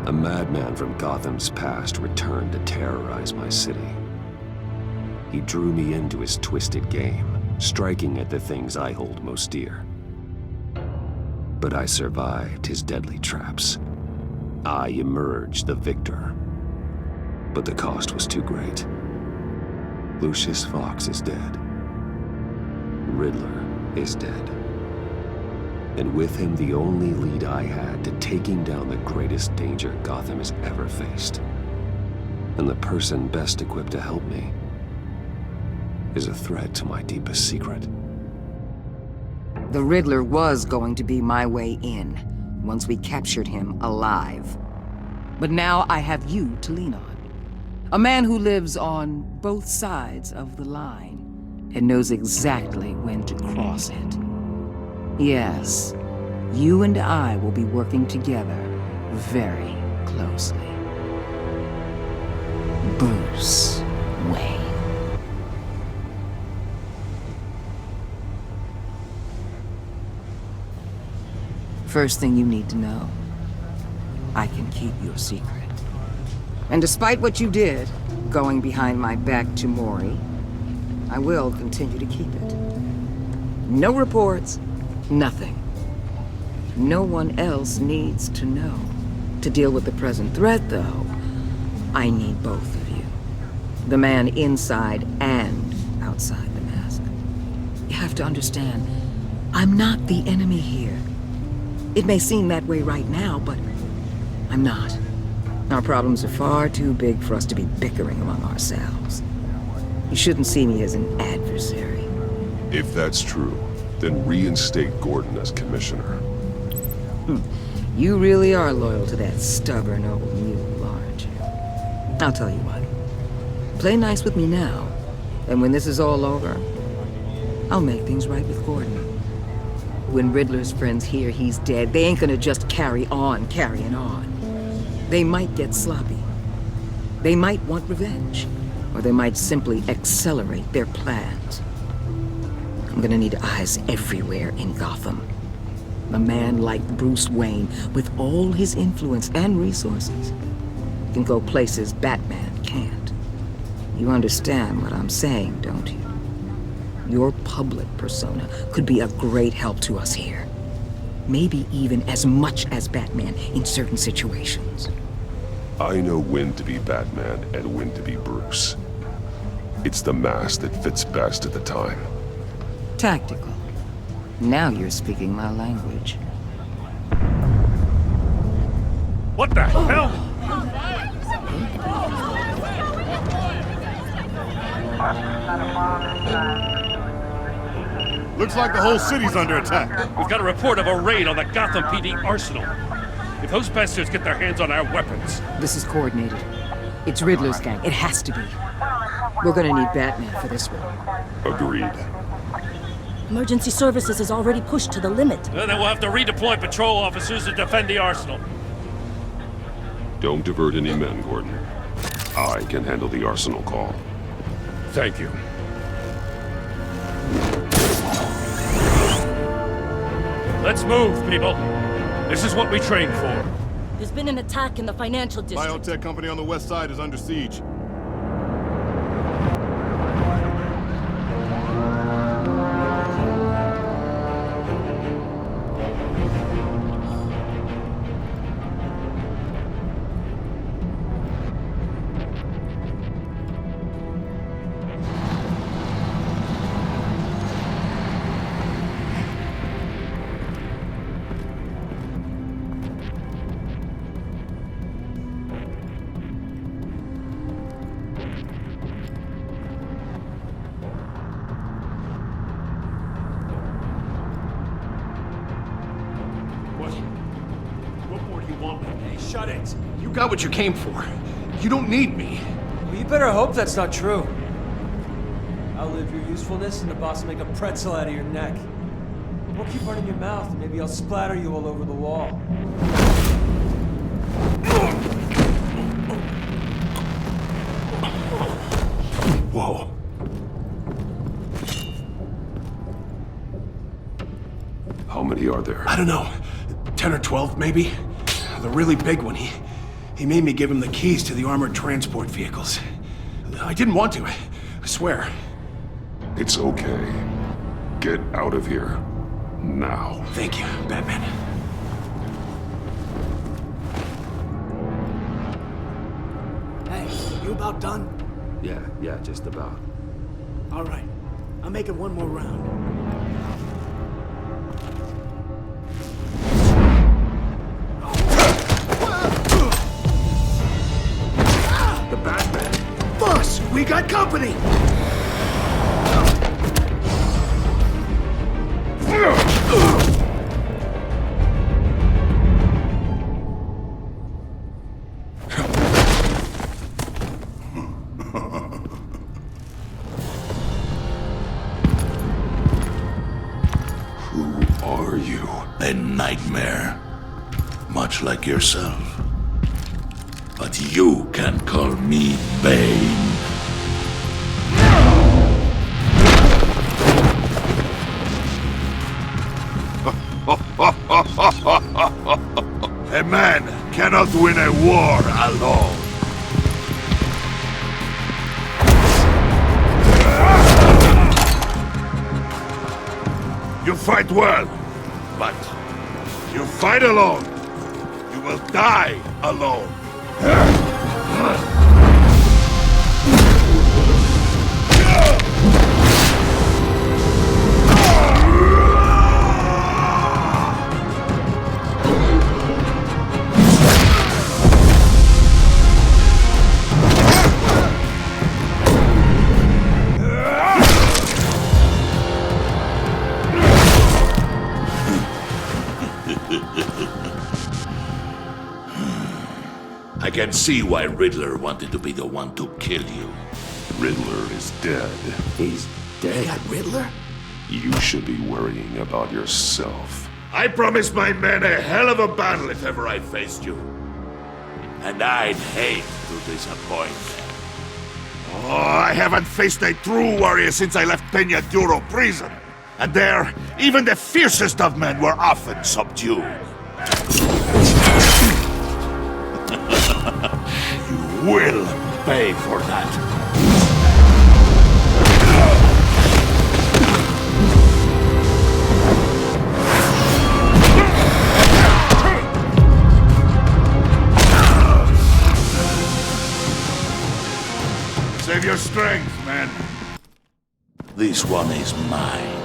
A madman from Gotham's past returned to terrorize my city. He drew me into his twisted game, striking at the things I hold most dear. But I survived his deadly traps. I emerged the victor. But the cost was too great. Lucius Fox is dead. Riddler is dead. And with him, the only lead I had to taking down the greatest danger Gotham has ever faced. And the person best equipped to help me is a threat to my deepest secret. The Riddler was going to be my way in, once we captured him alive. But now I have you to lean on. A man who lives on both sides of the line and knows exactly when to cross it. Yes, you and I will be working together very closely. Bruce Wayne. First thing you need to know, I can keep your secret. And despite what you did, going behind my back to Mori, I will continue to keep it. No reports, nothing. No one else needs to know. To deal with the present threat, though, I need both of you. The man inside and outside the mask. You have to understand, I'm not the enemy here. It may seem that way right now, but I'm not. Our problems are far too big for us to be bickering among ourselves. You shouldn't see me as an adversary. If that's true, then reinstate Gordon as commissioner. You really are loyal to that stubborn old mule, aren't you? I'll tell you what. Play nice with me now, and when this is all over, I'll make things right with Gordon. When Riddler's friends hear he's dead, they ain't gonna just carry on carrying on. They might get sloppy. They might want revenge. Or they might simply accelerate their plans. I'm gonna need eyes everywhere in Gotham. A man like Bruce Wayne, with all his influence and resources, can go places Batman can't. You understand what I'm saying, don't you? Your public persona could be a great help to us here. Maybe even as much as Batman in certain situations. I know when to be Batman and when to be Bruce. It's the mask that fits best at the time. Tactical. Now you're speaking my language. What the hell? Looks like the whole city's under attack. We've got a report of a raid on the Gotham PD arsenal. If those bastards get their hands on our weapons... This is coordinated. It's Riddler's gang. It has to be. We're gonna need Batman for this one. Agreed. Emergency services is already pushed to the limit. Then we'll have to redeploy patrol officers to defend the arsenal. Don't divert any men, Gordon. I can handle the arsenal call. Thank you. Let's move, people. This is what we trained for. There's been an attack in the financial district. Biotech company on the west side is under siege. Shut it. You got what you came for. You don't need me. Well, you better hope that's not true. I'll live your usefulness and the boss will make a pretzel out of your neck. Don't keep running your mouth. Maybe I'll splatter you all over the wall. Whoa. How many are there? I don't know. 10 or 12, maybe? The really big one, He made me give him the keys to the armored transport vehicles. I didn't want to, I swear. It's okay. Get out of here. Now. Thank you, Batman. Hey, you about done? Yeah, just about. All right. I'm making one more round. The Batman! Boss, we got company! Who are you? A nightmare. Much like yourself. But you can call me Bane. A man cannot win a war alone. You fight well, but you fight alone. You will die alone. I can see why Riddler wanted to be the one to kill you. Riddler is dead. He's They dead. got Riddler? You should be worrying about yourself. I promised my men a hell of a battle if ever I faced you. And I'd hate to disappoint them. Oh, I haven't faced a true warrior since I left Peña Duro prison. And there, even the fiercest of men were often subdued. You will pay for that. Save your strength, man. This one is mine.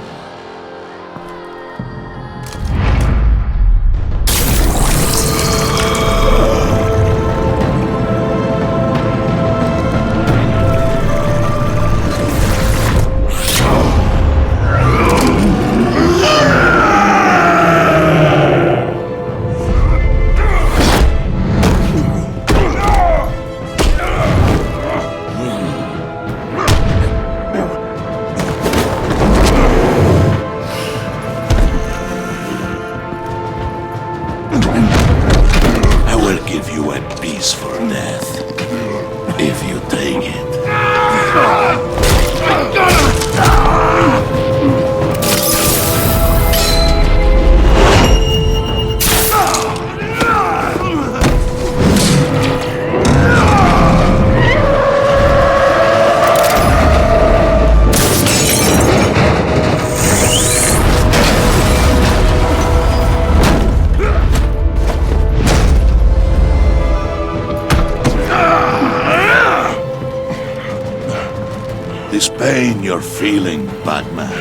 This pain you're feeling, Batman.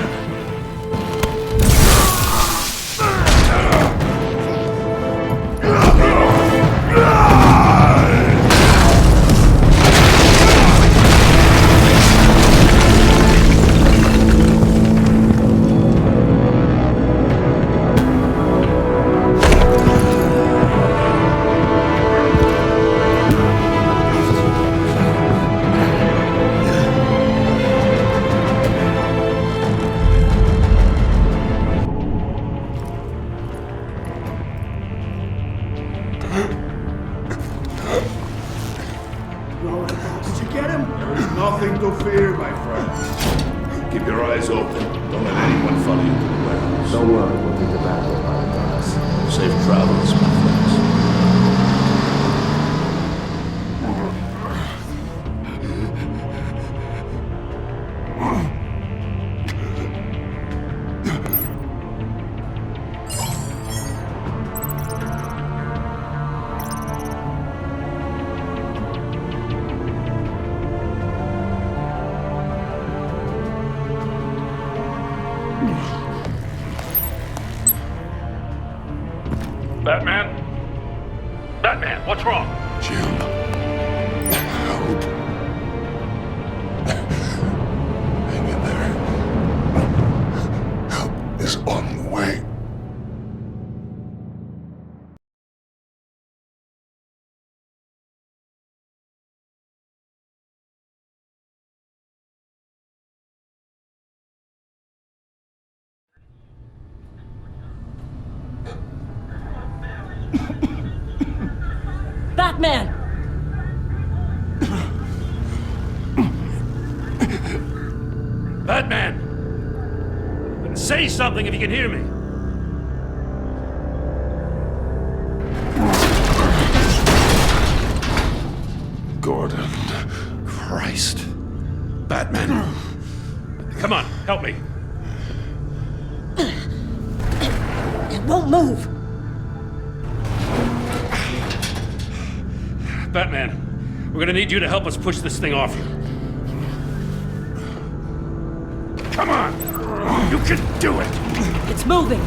Did you get him? Nothing to fear, my friend. Keep your eyes open. Don't let anyone follow you to the warehouse. Don't worry, we'll get the Batman behind us. Safe travels, my friends. Batman? Batman, what's wrong? Jim. Help. Hang in there. Help is on the way. Batman! Batman! Say something if you can hear me. Gordon. Christ. Batman. Come on, help me. It won't move! Batman, we're gonna need you to help us push this thing off you. Come on! You can do it! It's moving!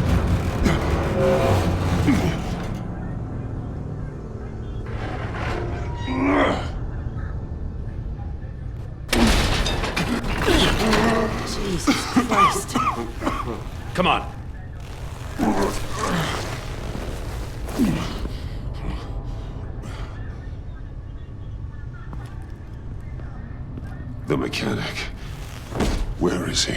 Jesus Christ. Come on. The mechanic. Where is he?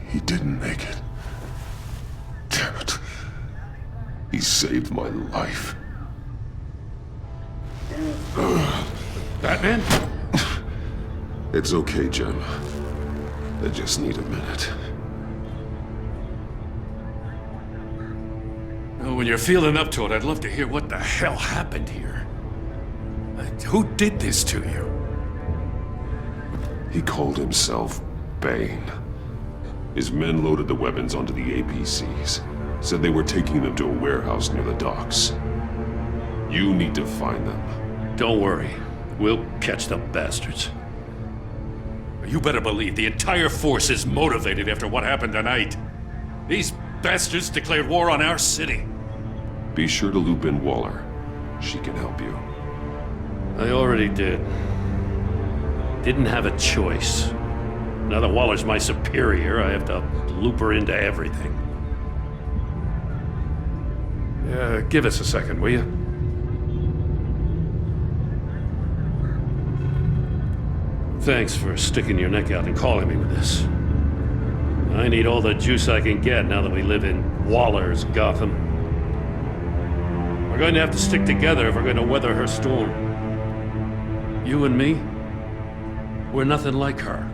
He didn't make it. Damn it. He saved my life. Batman? It's okay, Jim. I just need a minute. Oh, when you're feeling up to it, I'd love to hear what the hell happened here. Who did this to you? He called himself Bane. His men loaded the weapons onto the APCs. Said they were taking them to a warehouse near the docks. You need to find them. Don't worry. We'll catch the bastards. You better believe the entire force is motivated after what happened tonight. These bastards declared war on our city. Be sure to loop in Waller. She can help you. I already did. Didn't have a choice. Now that Waller's my superior, I have to loop her into everything. Give us a second, will you? Thanks for sticking your neck out and calling me with this. I need all the juice I can get now that we live in Waller's Gotham. We're going to have to stick together if we're going to weather her storm. You and me, we're nothing like her.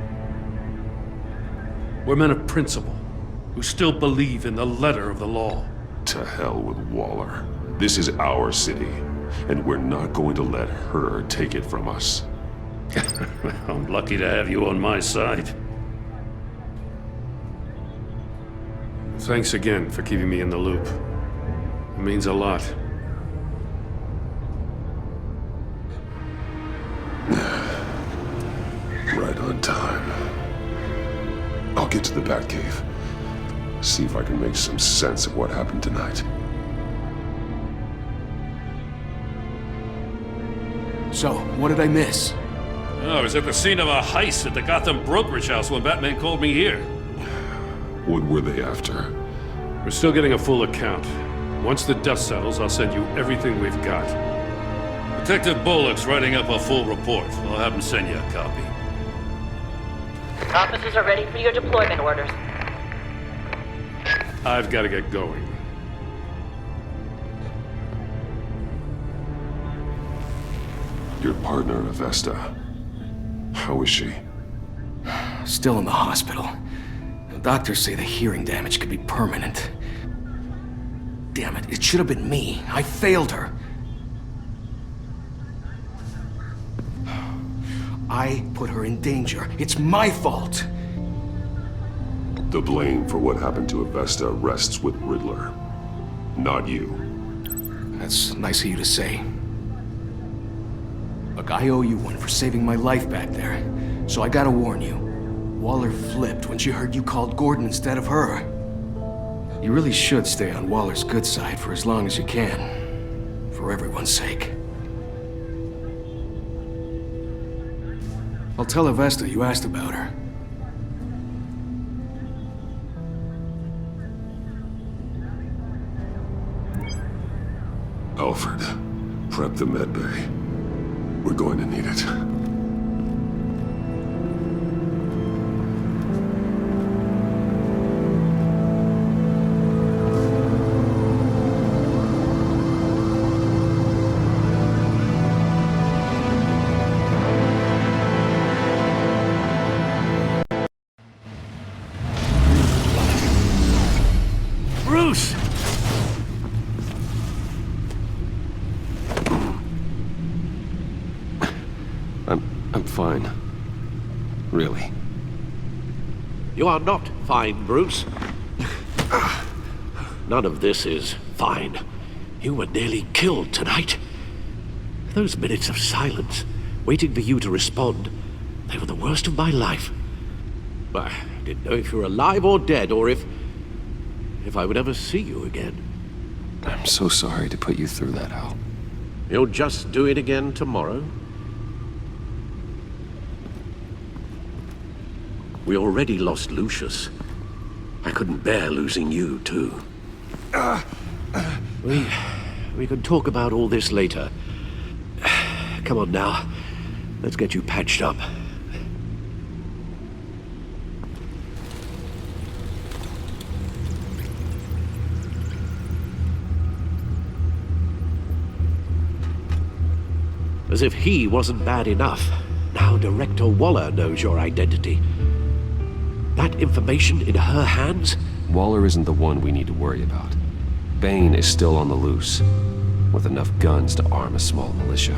We're men of principle, who still believe in the letter of the law. To hell with Waller. This is our city, and we're not going to let her take it from us. I'm lucky to have you on my side. Thanks again for keeping me in the loop. It means a lot. Right on time. I'll get to the Batcave. See if I can make some sense of what happened tonight. So, what did I miss? Oh, I was at the scene of a heist at the Gotham brokerage house when Batman called me here. What were they after? We're still getting a full account. Once the dust settles, I'll send you everything we've got. Detective Bullock's writing up a full report. I'll have him send you a copy. Officers are ready for your deployment orders. I've got to get going. Your partner, Avesta. How is she? Still in the hospital. The doctors say the hearing damage could be permanent. Damn it, it should have been me. I failed her. I put her in danger. It's my fault. The blame for what happened to Avesta rests with Riddler, not you. That's nice of you to say. Look, I owe you one for saving my life back there. So I gotta warn you, Waller flipped when she heard you called Gordon instead of her. You really should stay on Waller's good side for as long as you can. For everyone's sake. I'll tell Avesta you asked about her. Alfred, prep the med bay. We're going to need it. Bruce! I'm fine. Really. You are not fine, Bruce. None of this is fine. You were nearly killed tonight. Those minutes of silence, waiting for you to respond, they were the worst of my life. I didn't know if you were alive or dead, or if I would ever see you again. I'm so sorry to put you through that, Al. You'll just do it again tomorrow? We already lost Lucius. I couldn't bear losing you, too. We can talk about all this later. Come on now. Let's get you patched up. As if he wasn't bad enough, now Director Waller knows your identity. That information in her hands? Waller isn't the one we need to worry about. Bane is still on the loose, with enough guns to arm a small militia.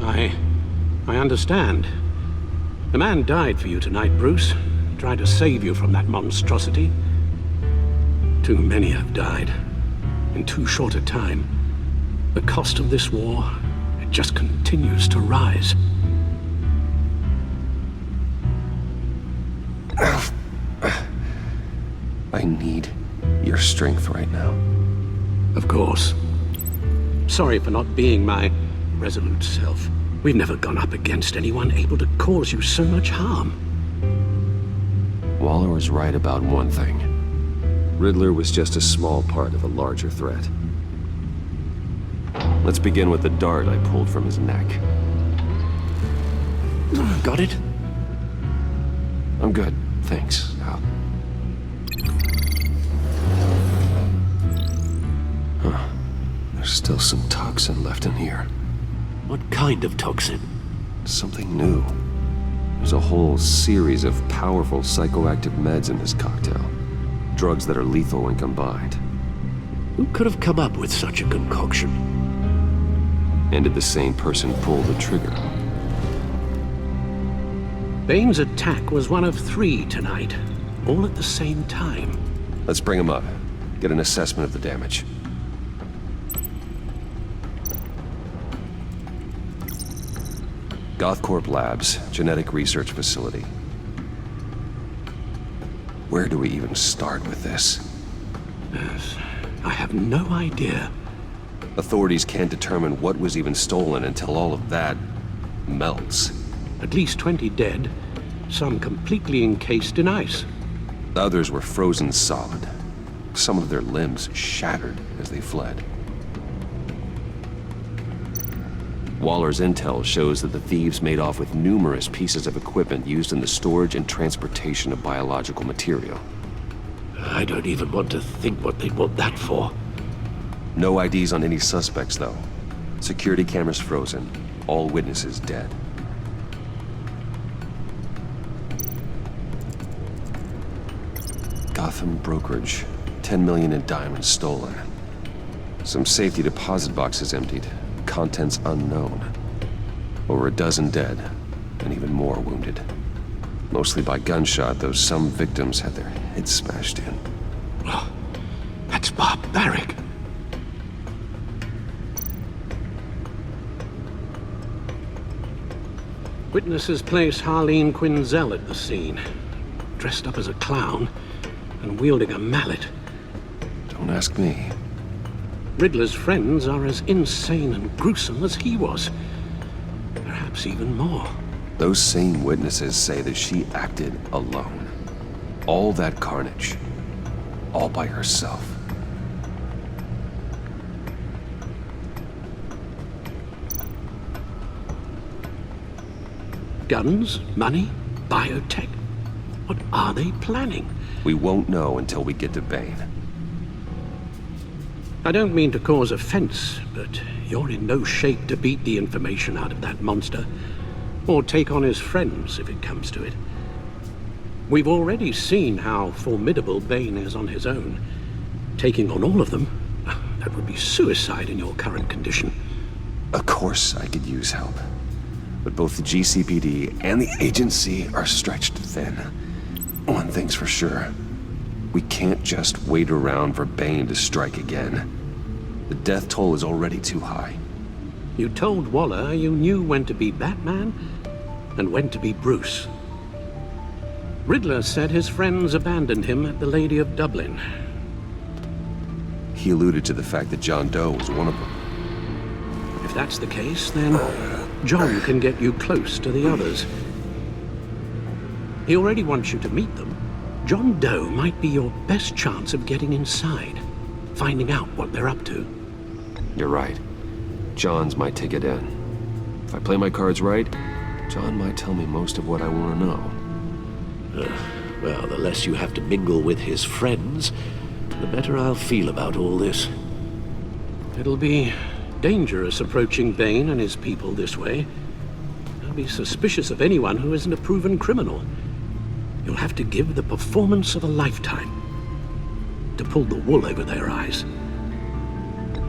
I understand. The man died for you tonight, Bruce. Tried to save you from that monstrosity. Too many have died. In too short a time. The cost of this war, it just continues to rise. I need your strength right now. Of course. Sorry for not being my resolute self. We've never gone up against anyone able to cause you so much harm. Waller was right about one thing. Riddler was just a small part of a larger threat. Let's begin with the dart I pulled from his neck. Got it? I'm good, thanks, Al. Huh. There's still some toxin left in here. What kind of toxin? Something new. There's a whole series of powerful psychoactive meds in this cocktail. Drugs that are lethal when combined. Who could have come up with such a concoction? And did the sane person pull the trigger? Bane's attack was one of 3 tonight, all at the same time. Let's bring him up. Get an assessment of the damage. Gothcorp Labs, genetic research facility. Where do we even start with this? Yes, I have no idea. Authorities can't determine what was even stolen until all of that melts. At least 20 dead, some completely encased in ice. Others were frozen solid. Some of their limbs shattered as they fled. Waller's intel shows that the thieves made off with numerous pieces of equipment used in the storage and transportation of biological material. I don't even want to think what they'd want that for. No IDs on any suspects, though. Security cameras frozen. All witnesses dead. Gotham brokerage. 10 million in diamonds stolen. Some safety deposit boxes emptied. Contents unknown. Over a dozen dead, and even more wounded. Mostly by gunshot, though some victims had their heads smashed in. Oh, that's barbaric. Witnesses place Harleen Quinzel at the scene, dressed up as a clown and wielding a mallet. Don't ask me. Riddler's friends are as insane and gruesome as he was. Perhaps even more. Those same witnesses say that she acted alone. All that carnage. All by herself. Guns, money, biotech. What are they planning? We won't know until we get to Bane. I don't mean to cause offense, but you're in no shape to beat the information out of that monster, or take on his friends if it comes to it. We've already seen how formidable Bane is on his own. Taking on all of them, that would be suicide in your current condition. Of course I could use help. But both the GCPD and the agency are stretched thin. One thing's for sure. We can't just wait around for Bane to strike again. The death toll is already too high. You told Waller you knew when to be Batman and when to be Bruce. Riddler said his friends abandoned him at the Lady of Dublin. He alluded to the fact that John Doe was one of them. If that's the case, then John can get you close to the others. He already wants you to meet them. John Doe might be your best chance of getting inside, finding out what they're up to. You're right. John's my ticket in. If I play my cards right, John might tell me most of what I want to know. Well, the less you have to mingle with his friends, the better I'll feel about all this. It'll be dangerous approaching Bane and his people this way. They'll be suspicious of anyone who isn't a proven criminal. You'll have to give the performance of a lifetime to pull the wool over their eyes.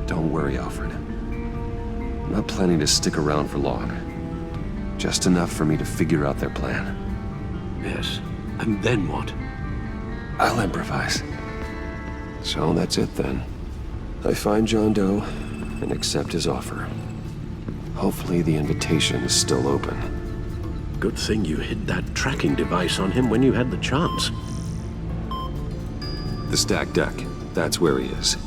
Don't worry, Alfred. I'm not planning to stick around for long. Just enough for me to figure out their plan. Yes, and then what? I'll improvise. So that's it then. I find John Doe and accept his offer. Hopefully the invitation is still open. Good thing you hid that tracking device on him when you had the chance. The stacked deck. That's where he is.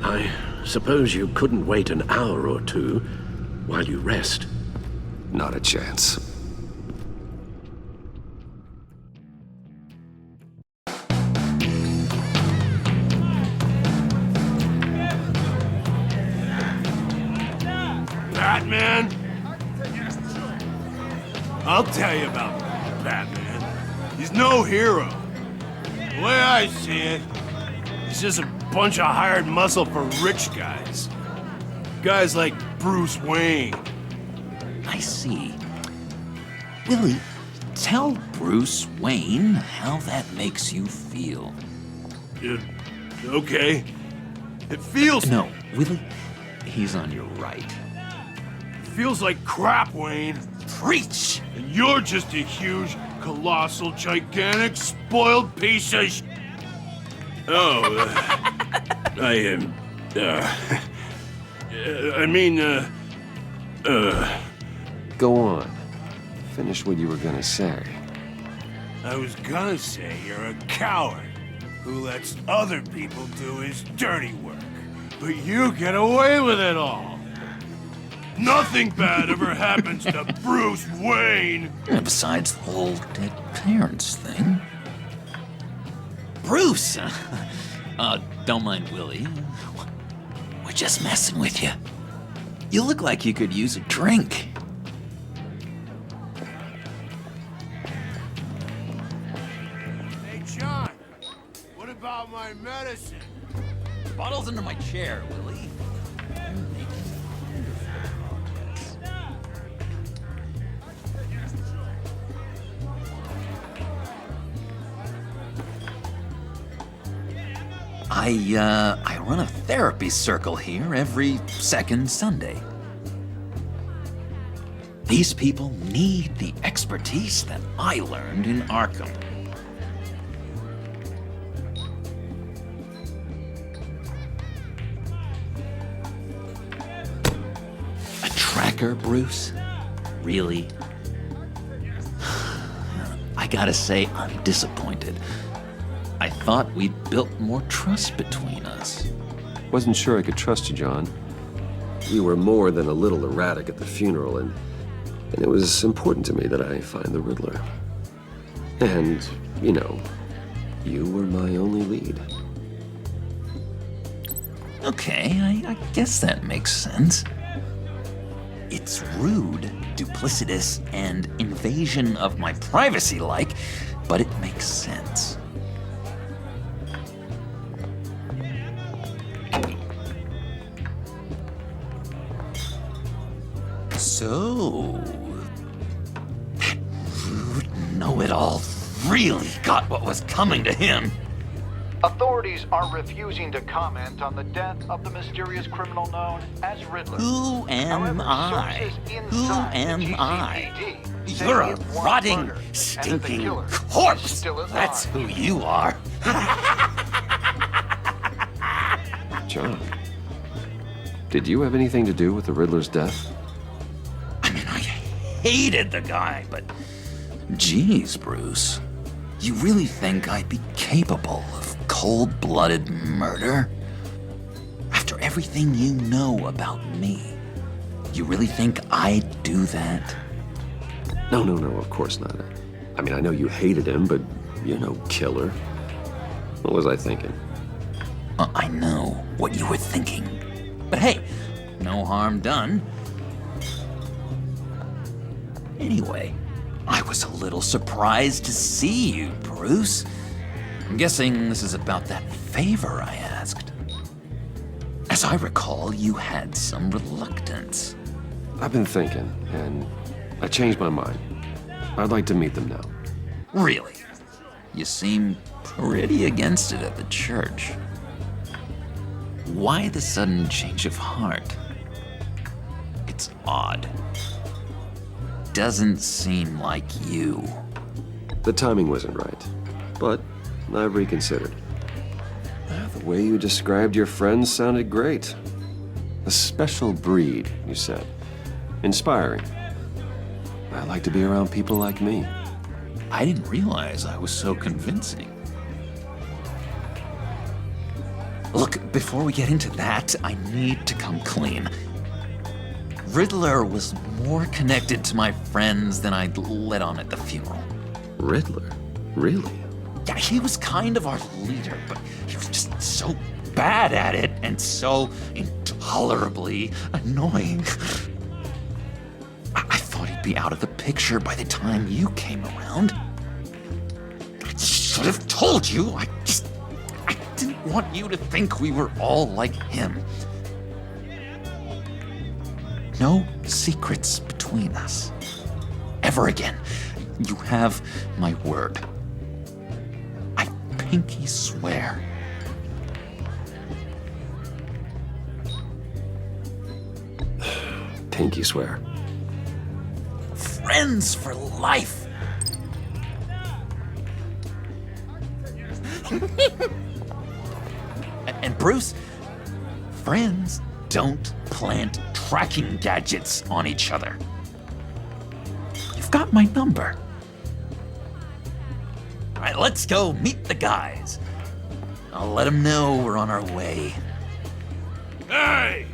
I suppose you couldn't wait an hour or two while you rest. Not a chance. Batman? I'll tell you about Batman. He's no hero. The way I see it, he's just a bunch of hired muscle for rich guys. Guys like Bruce Wayne. I see. Willie, tell Bruce Wayne how that makes you feel. Okay. It feels... No, Willie, he's on your right. It feels like crap, Wayne. Preach! And you're just a huge, colossal, gigantic, spoiled piece of Go on. Finish what you were gonna say. I was gonna say you're a coward who lets other people do his dirty work. But you get away with it all. Nothing bad ever happens to Bruce Wayne. And besides the whole dead parents thing. Bruce! Don't mind Willie. We're just messing with you. You look like you could use a drink. Hey, John, what about my medicine? Bottle's under my chair, Willie. I run a therapy circle here every second Sunday. These people need the expertise that I learned in Arkham. A tracker, Bruce? Really? I gotta say, I'm disappointed. I thought we'd built more trust between us. Wasn't sure I could trust you, John. You were more than a little erratic at the funeral, and it was important to me that I find the Riddler. And, you know, you were my only lead. Okay, I guess that makes sense. It's rude, duplicitous, and invasion of my privacy-like, but it makes sense. So, that rude know-it-all really got what was coming to him. Authorities are refusing to comment on the death of the mysterious criminal known as Riddler. Who am I? Who am I? You're a rotting, stinking corpse. That's who you are. John, did you have anything to do with the Riddler's death? Hated the guy, but geez, Bruce, you really think I'd be capable of cold-blooded murder? After everything you know about me, you really think I'd do that? No, of course not. I mean, I know you hated him, but you're no killer. What was I thinking? I know what you were thinking. But hey, no harm done. Anyway, I was a little surprised to see you, Bruce. I'm guessing this is about that favor I asked. As I recall, you had some reluctance. I've been thinking, and I changed my mind. I'd like to meet them now. Really? You seem pretty against it at the church. Why the sudden change of heart? It's odd. Doesn't seem like you. The timing wasn't right, but I've reconsidered. The way you described your friends sounded great. A special breed, you said. Inspiring. I like to be around people like me. I didn't realize I was so convincing. Look, before we get into that, I need to come clean. Riddler was more connected to my friends than I'd let on at the funeral. Riddler? Really? Yeah, he was kind of our leader, but he was just so bad at it and so intolerably annoying. I thought he'd be out of the picture by the time you came around. I should have told you. I didn't want you to think we were all like him. No secrets between us. Ever again. You have my word. I pinky swear. Pinky swear. Friends for life. And Bruce, friends don't plant tracking gadgets on each other. You've got my number. All right, let's go meet the guys. I'll let them know we're on our way. Hey!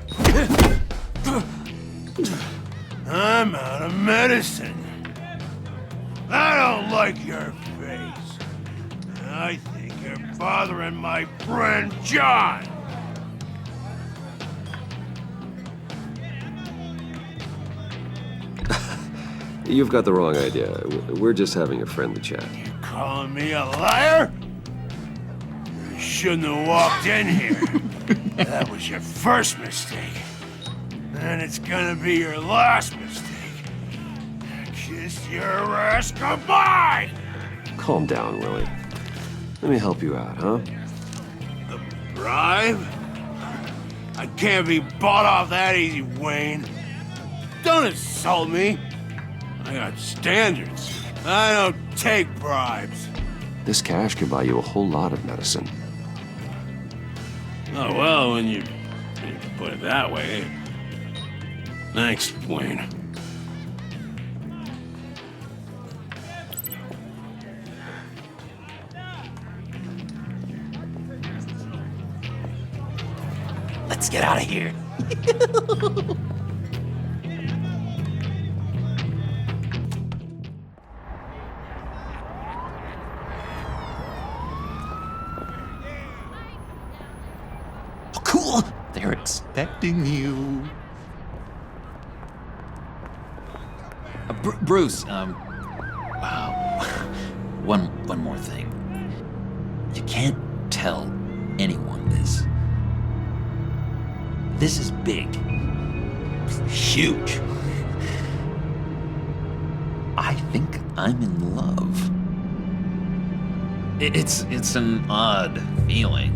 I'm out of medicine. I don't like your face. I think you're bothering my friend John. You've got the wrong idea. We're just having a friendly chat. You calling me a liar? You shouldn't have walked in here. That was your first mistake. And it's gonna be your last mistake. Kiss your ass goodbye! Calm down, Willie. Let me help you out, huh? The bribe? I can't be bought off that easy, Wayne. Don't insult me. I got standards. I don't take bribes. This cash could buy you a whole lot of medicine. Oh, well, when you put it that way. Thanks, Wayne. Let's get out of here. Oh, cool. They're expecting you. Bruce, wow. One more thing. You can't tell anyone this. This is big. Huge. I think I'm in love. It's an odd feeling.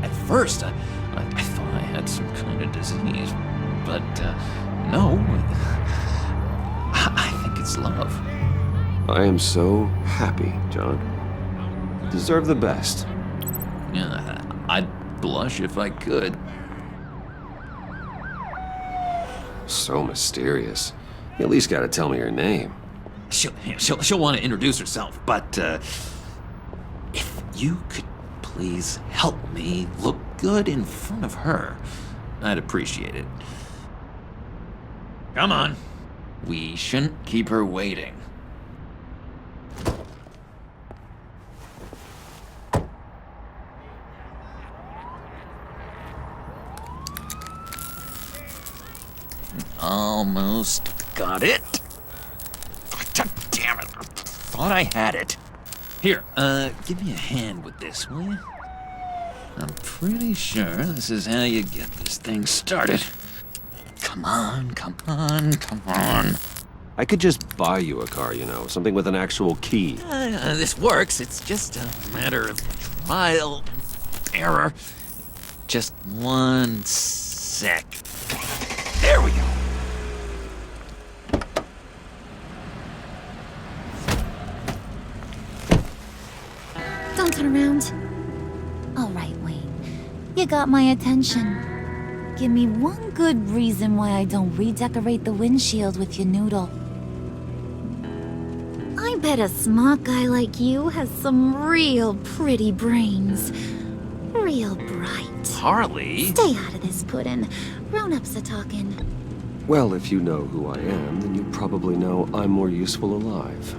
At first, I thought I had some kind of disease, but no. I think it's love. I am so happy, John. You deserve the best. Yeah, I'd blush if I could. So mysterious. You at least gotta tell me her name. She'll want to introduce herself, but if you could please help me look good in front of her, I'd appreciate it. Come on. We shouldn't keep her waiting. Almost got it. God damn it. Thought I had it. Here, give me a hand with this, will you? I'm pretty sure this is how you get this thing started. Come on, come on, come on. I could just buy you a car, you know, something with an actual key. This works. It's just a matter of trial and error. Just one sec. There we go. Don't turn around. All right, Wayne. You got my attention. Give me one good reason why I don't redecorate the windshield with your noodle. I bet a smart guy like you has some real pretty brains. Real bright. Harley? Stay out of this, Puddin'. Grown-ups are talking. Well, if you know who I am, then you probably know I'm more useful alive.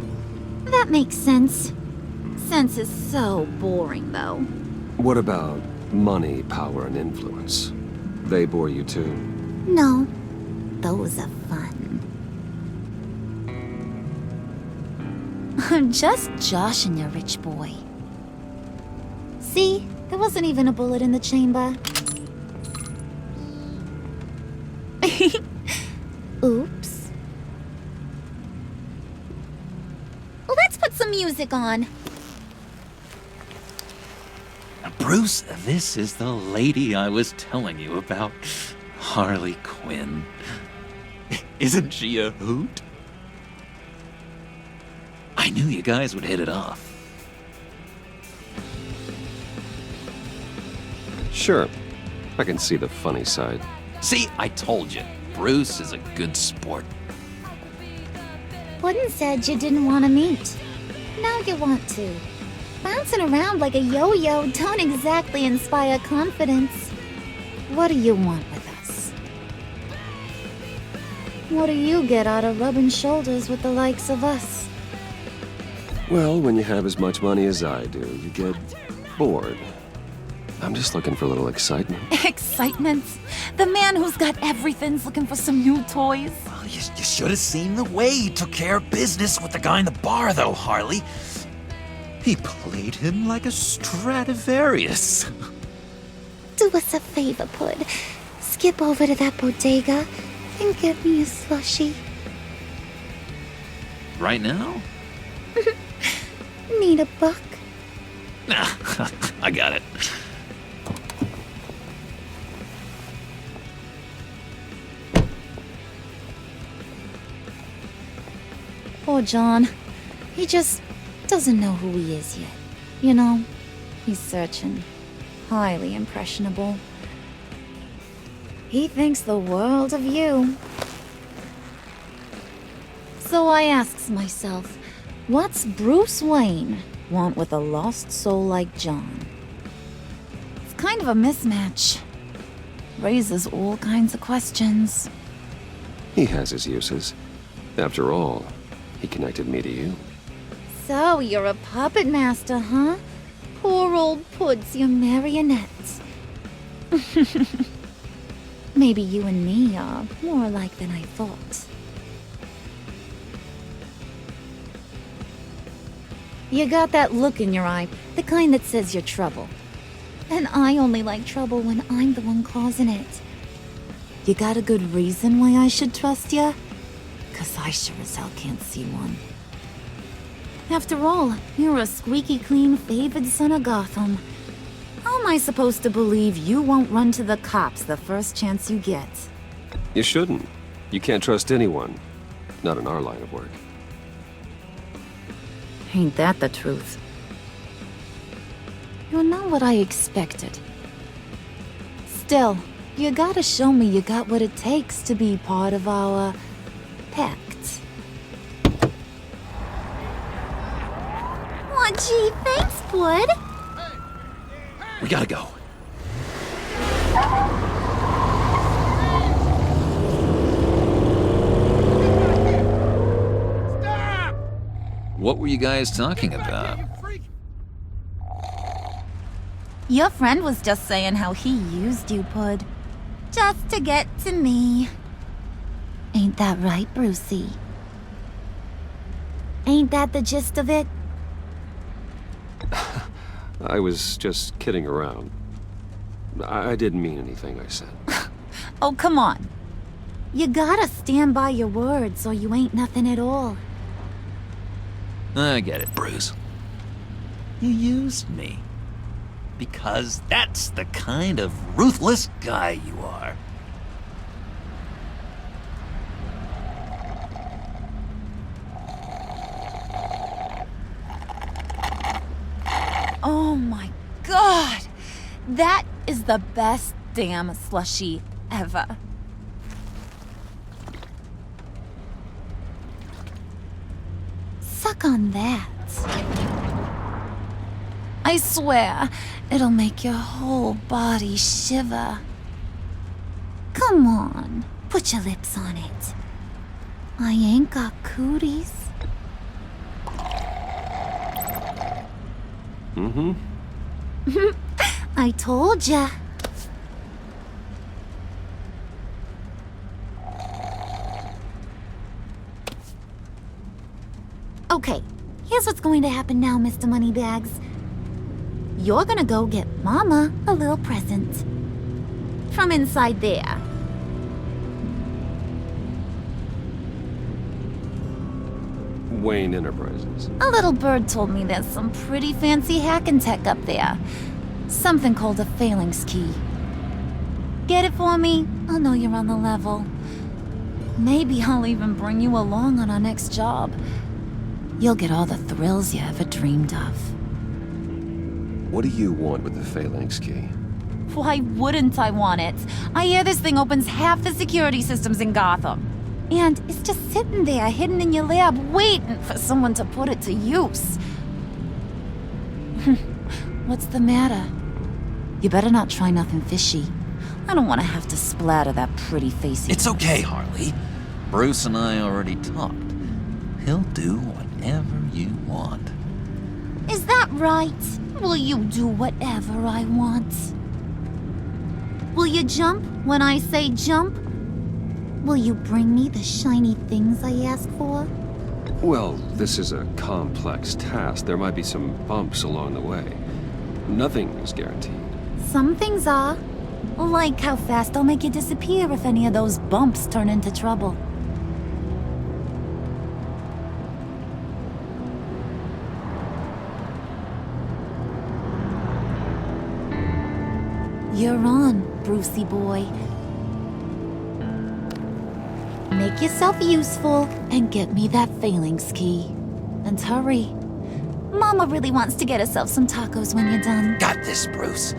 That makes sense. Sense is so boring, though. What about money, power, and influence? They bore you too? No. Those are fun. I'm just joshing you, rich boy. See? There wasn't even a bullet in the chamber. Oops. Let's put some music on. Bruce, this is the lady I was telling you about. Harley Quinn. Isn't she a hoot? I knew you guys would hit it off. Sure. I can see the funny side. See, I told you. Bruce is a good sport. Puddin' said you didn't want to meet. Now you want to. Bouncing around like a yo-yo don't exactly inspire confidence. What do you want with us? What do you get out of rubbing shoulders with the likes of us? Well, when you have as much money as I do, you get bored. I'm just looking for a little excitement. Excitement? The man who's got everything's looking for some new toys? Well, you should have seen the way he took care of business with the guy in the bar, though, Harley. He played him like a Stradivarius. Do us a favor, Pud. Skip over to that bodega and get me a slushie. Right now? Need a buck? Nah, I got it. Poor John. He just doesn't know who he is yet. You know, he's searching. Highly impressionable. He thinks the world of you. So I asks myself, what's Bruce Wayne want with a lost soul like John? It's kind of a mismatch. raises all kinds of questions. He has his uses. After all, he connected me to you. So, you're a puppet master, huh? Poor old Puds, your marionette. Maybe you and me are more alike than I thought. You got that look in your eye, the kind that says you're trouble. And I only like trouble when I'm the one causing it. You got a good reason why I should trust you? 'Cause I sure as hell can't see one. After all, you're a squeaky clean favored son of Gotham. How am I supposed to believe you won't run to the cops the first chance you get? You shouldn't. You can't trust anyone. Not in our line of work. Ain't that the truth? You're not what I expected. Still, you gotta show me you got what it takes to be part of our pact. Aw, gee, thanks, Bud. We gotta go. What were you guys talking about? Your friend was just saying how he used you, Pud. Just to get to me. Ain't that right, Brucey? Ain't that the gist of it? I was just kidding around. I didn't mean anything I said. Oh, come on. You gotta stand by your words or you ain't nothing at all. I get it, Bruce. You used me. Because that's the kind of ruthless guy you are. Oh my god! That is the best damn slushie ever. Suck on that. I swear, it'll make your whole body shiver. Come on, put your lips on it. I ain't got cooties. Mm-hmm. I told ya. Okay, here's what's going to happen now, Mr. Moneybags. You're gonna go get Mama a little present. From inside there. Wayne Enterprises. A little bird told me there's some pretty fancy hacking tech up there. Something called a phalanx key. Get it for me? I'll know you're on the level. Maybe I'll even bring you along on our next job. You'll get all the thrills you ever dreamed of. What do you want with the phalanx key? Why wouldn't I want it? I hear this thing opens half the security systems in Gotham. And it's just sitting there, hidden in your lab, waiting for someone to put it to use. What's the matter? You better not try nothing fishy. I don't want to have to splatter that pretty face. It's okay, Harley. Bruce and I already talked. He'll do whatever you want. Is that right? Will you do whatever I want? Will you jump when I say jump? Will you bring me the shiny things I ask for? Well, this is a complex task. There might be some bumps along the way. Nothing is guaranteed. Some things are. Like how fast I'll make you disappear if any of those bumps turn into trouble. You're on, Brucey boy. Make yourself useful and get me that phalanx key. And hurry. Mama really wants to get herself some tacos when you're done. Got this, Bruce.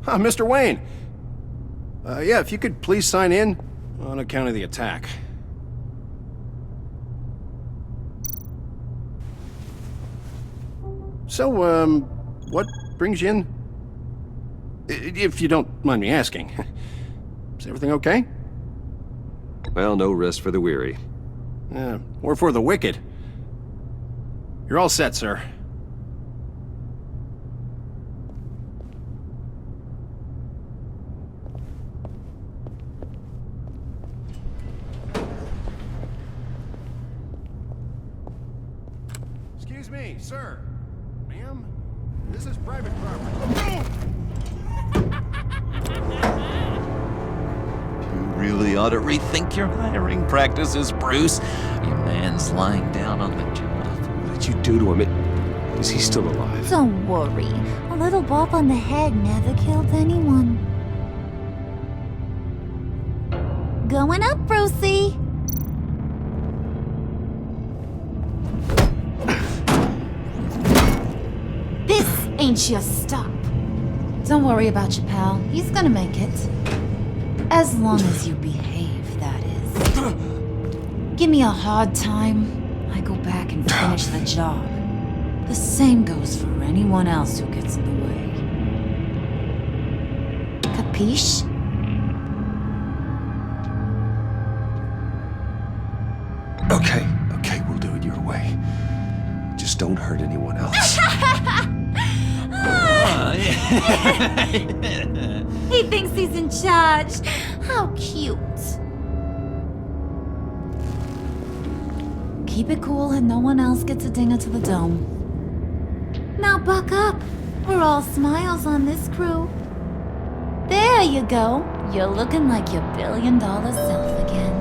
Mr. Wayne. Yeah, if you could please sign in on account of the attack. So, what brings you in? If you don't mind me asking. Is everything okay? Well, no rest for the weary. Or for the wicked. You're all set, sir. Excuse me, sir. Ma'am? This is private property. You really ought to rethink your hiring practices, Bruce. Your man's lying down on the job. What did you do to him? Is he still alive? Don't worry. A little bump on the head never killed anyone. Going up, Brucey. This ain't your stop. Don't worry about your pal. He's gonna make it. As long as you behave, that is. Give me a hard time, I go back and finish the job. The same goes for anyone else who gets in the way. Capiche? Okay, we'll do it your way. Just don't hurt anyone else. He thinks he's in charge. How cute. Keep it cool and no one else gets a dinger to the dome. Now buck up. We're all smiles on this crew. There you go. You're looking like your billion-dollar self again.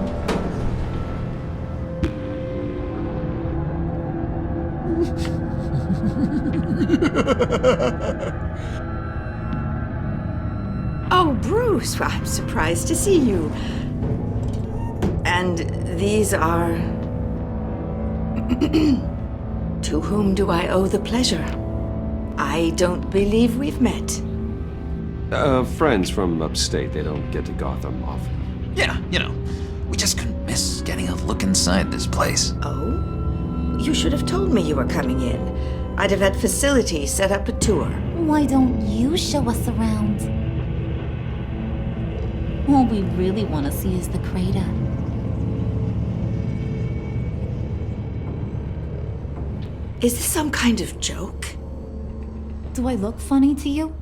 Oh, Bruce, I'm surprised to see you. And these are... To whom do I owe the pleasure? I don't believe we've met. Friends from upstate. They don't get to Gotham often. Yeah, we just couldn't miss getting a look inside this place. Oh? You should have told me you were coming in. I'd have had facilities set up a tour. Why don't you show us around? All we really want to see is the crater. Is this some kind of joke? Do I look funny to you?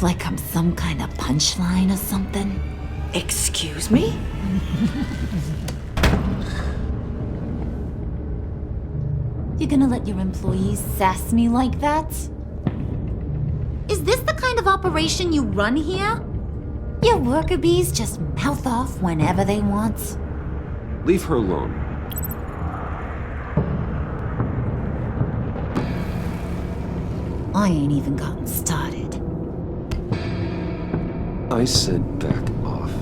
Like I'm some kind of punchline or something? Excuse me? You're gonna let your employees sass me like that? Is this the kind of operation you run here? Your worker bees just mouth off whenever they want? Leave her alone. I ain't even gotten started. I said back off.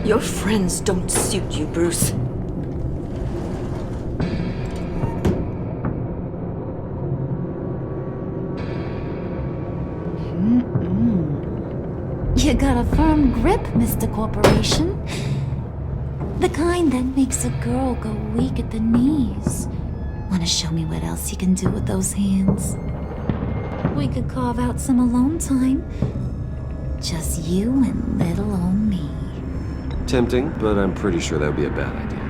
Your friends don't suit you, Bruce. You got a firm grip, Mr. Corporation. The kind that makes a girl go weak at the knees. Wanna show me what else you can do with those hands? We could carve out some alone time. Just you and little old me. Tempting, but I'm pretty sure that would be a bad idea.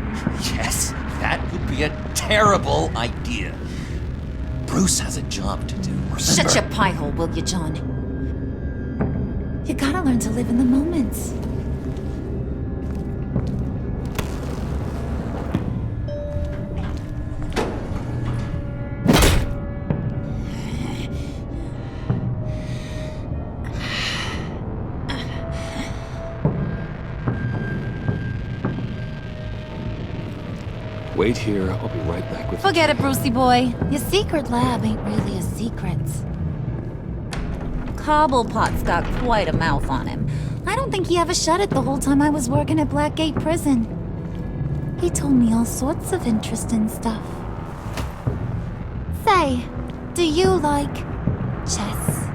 Yes, that would be a terrible idea. Bruce has a job to do, remember? Shut your pie hole, will you, John? You gotta learn to live in the moment. Wait here, I'll be right back with Forget it, Brucey boy. Your secret lab ain't really a secret. Cobblepot's got quite a mouth on him. I don't think he ever shut it the whole time I was working at Blackgate Prison. He told me all sorts of interesting stuff. Hi. Do you like chess?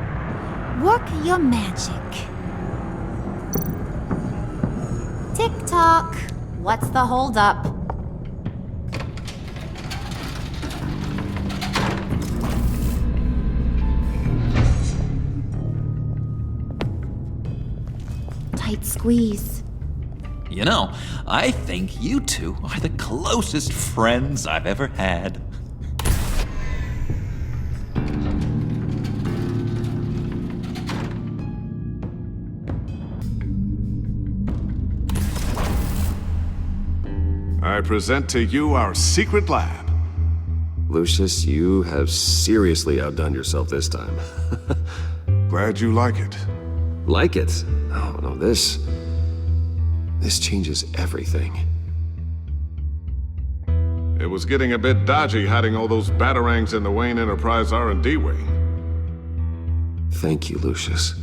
Work your magic. Tick-tock. What's the holdup? Tight squeeze. You know, I think you two are the closest friends I've ever had. I present to you our secret lab. Lucius, you have seriously outdone yourself this time. Glad you like it. Like it? Oh, no, this changes everything. It was getting a bit dodgy hiding all those batarangs in the Wayne Enterprise R&D wing. Thank you, Lucius.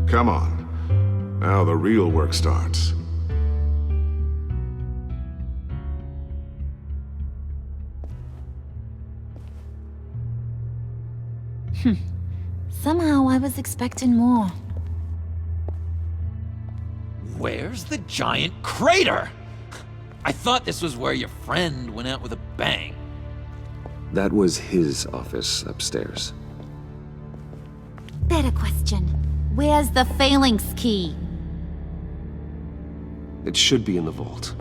Come on. Now the real work starts. Somehow I was expecting more. Where's the giant crater? I thought this was where your friend went out with a bang. That was his office upstairs. Better question. Where's the phalanx key? It should be in the vault.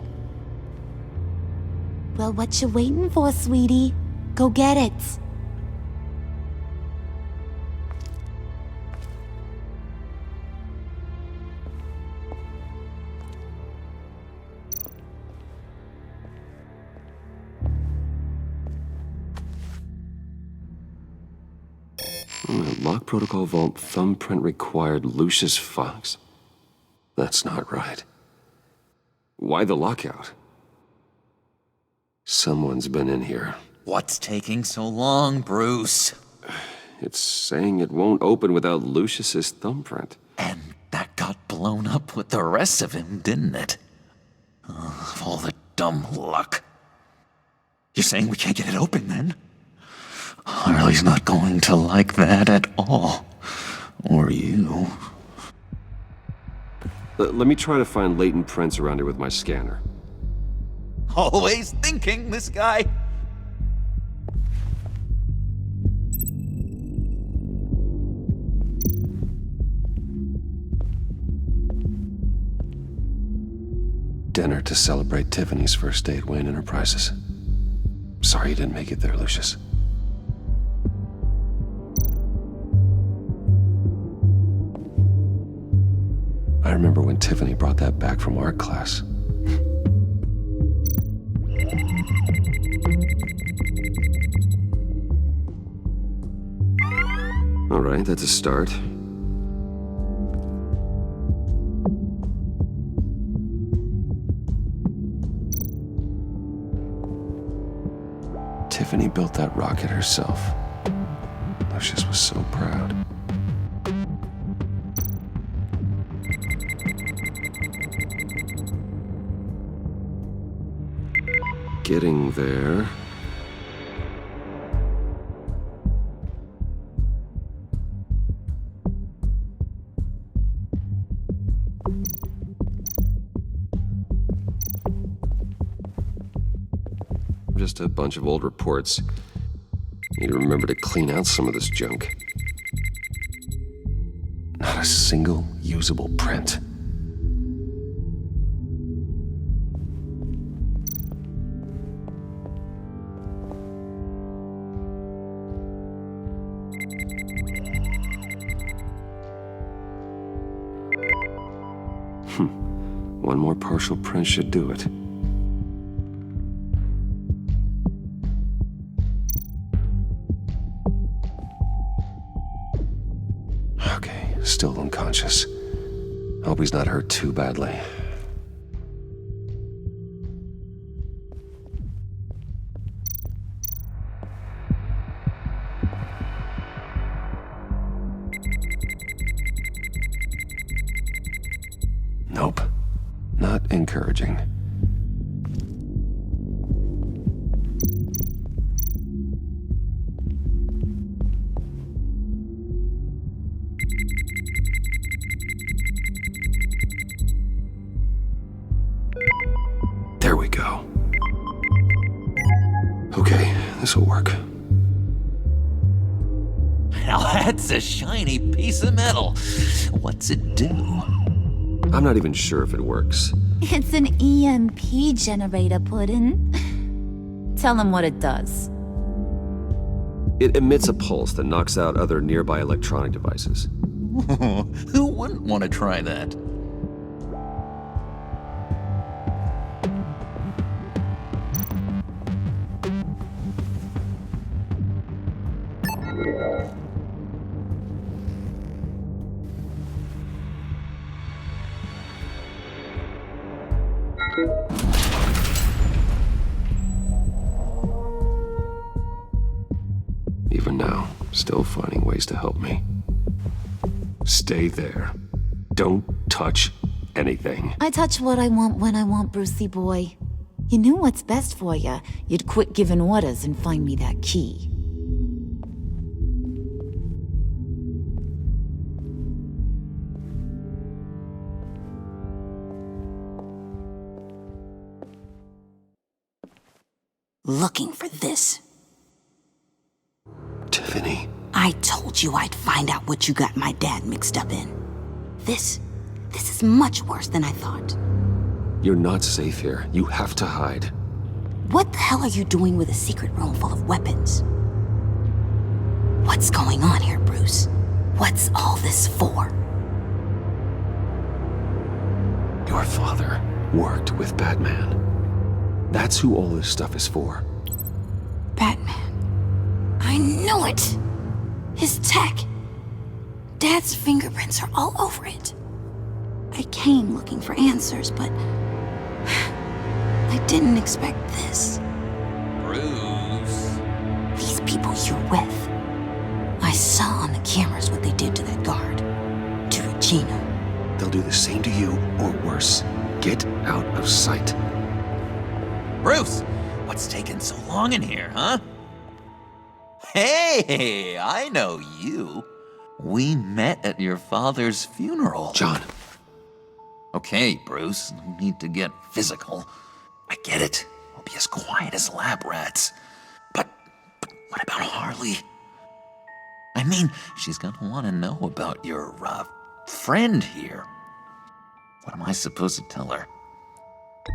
Well, what you waiting for, sweetie? Go get it. Lock protocol vault thumbprint required Lucius Fox. That's not right. Why the lockout? Someone's been in here. What's taking so long, Bruce? It's saying it won't open without Lucius's thumbprint. And that got blown up with the rest of him, didn't it? All the dumb luck. You're saying we can't get it open, then? Harley's not going to like that at all. Or you. Let me try to find latent prints around here with my scanner. Always thinking, this guy. Dinner to celebrate Tiffany's first day at Wayne Enterprises. Sorry you didn't make it there, Lucius. I remember when Tiffany brought that back from art class. All right, that's a start. Tiffany built that rocket herself. Lucius was so proud. Getting there. Just a bunch of old reports. Need to remember to clean out some of this junk. Not a single usable print. One more partial print should do it. Okay, still unconscious. Hope he's not hurt too badly. Nope. Not encouraging. we go. Okay, this'll work. Now that's a shiny piece of metal. What's it do? I'm not even sure if it works. It's an EMP generator, Puddin'. Tell him what it does. It emits a pulse that knocks out other nearby electronic devices. Who wouldn't want to try that? Even now, still finding ways to help me. Stay there. Don't touch anything. I touch what I want when I want, Brucey boy. You knew what's best for you. You'd quit giving orders and find me that key. Looking for this. Tiffany. I told you I'd find out what you got my dad mixed up in. This is much worse than I thought. You're not safe here. You have to hide. What the hell are you doing with a secret room full of weapons? What's going on here, Bruce? What's all this for? Your father worked with Batman. That's who all this stuff is for. Batman. I knew it! His tech. Dad's fingerprints are all over it. I came looking for answers, but I didn't expect this. Bruce. These people you're with. I saw on the cameras what they did to that guard. To Regina. They'll do the same to you, or worse. Get out of sight. Bruce, what's taking so long in here, huh? Hey, I know you. We met at your father's funeral. John. Okay, Bruce, no need to get physical. I get it. We'll be as quiet as lab rats. But what about Harley? I mean, she's gonna want to know about your, friend here. What am I supposed to tell her?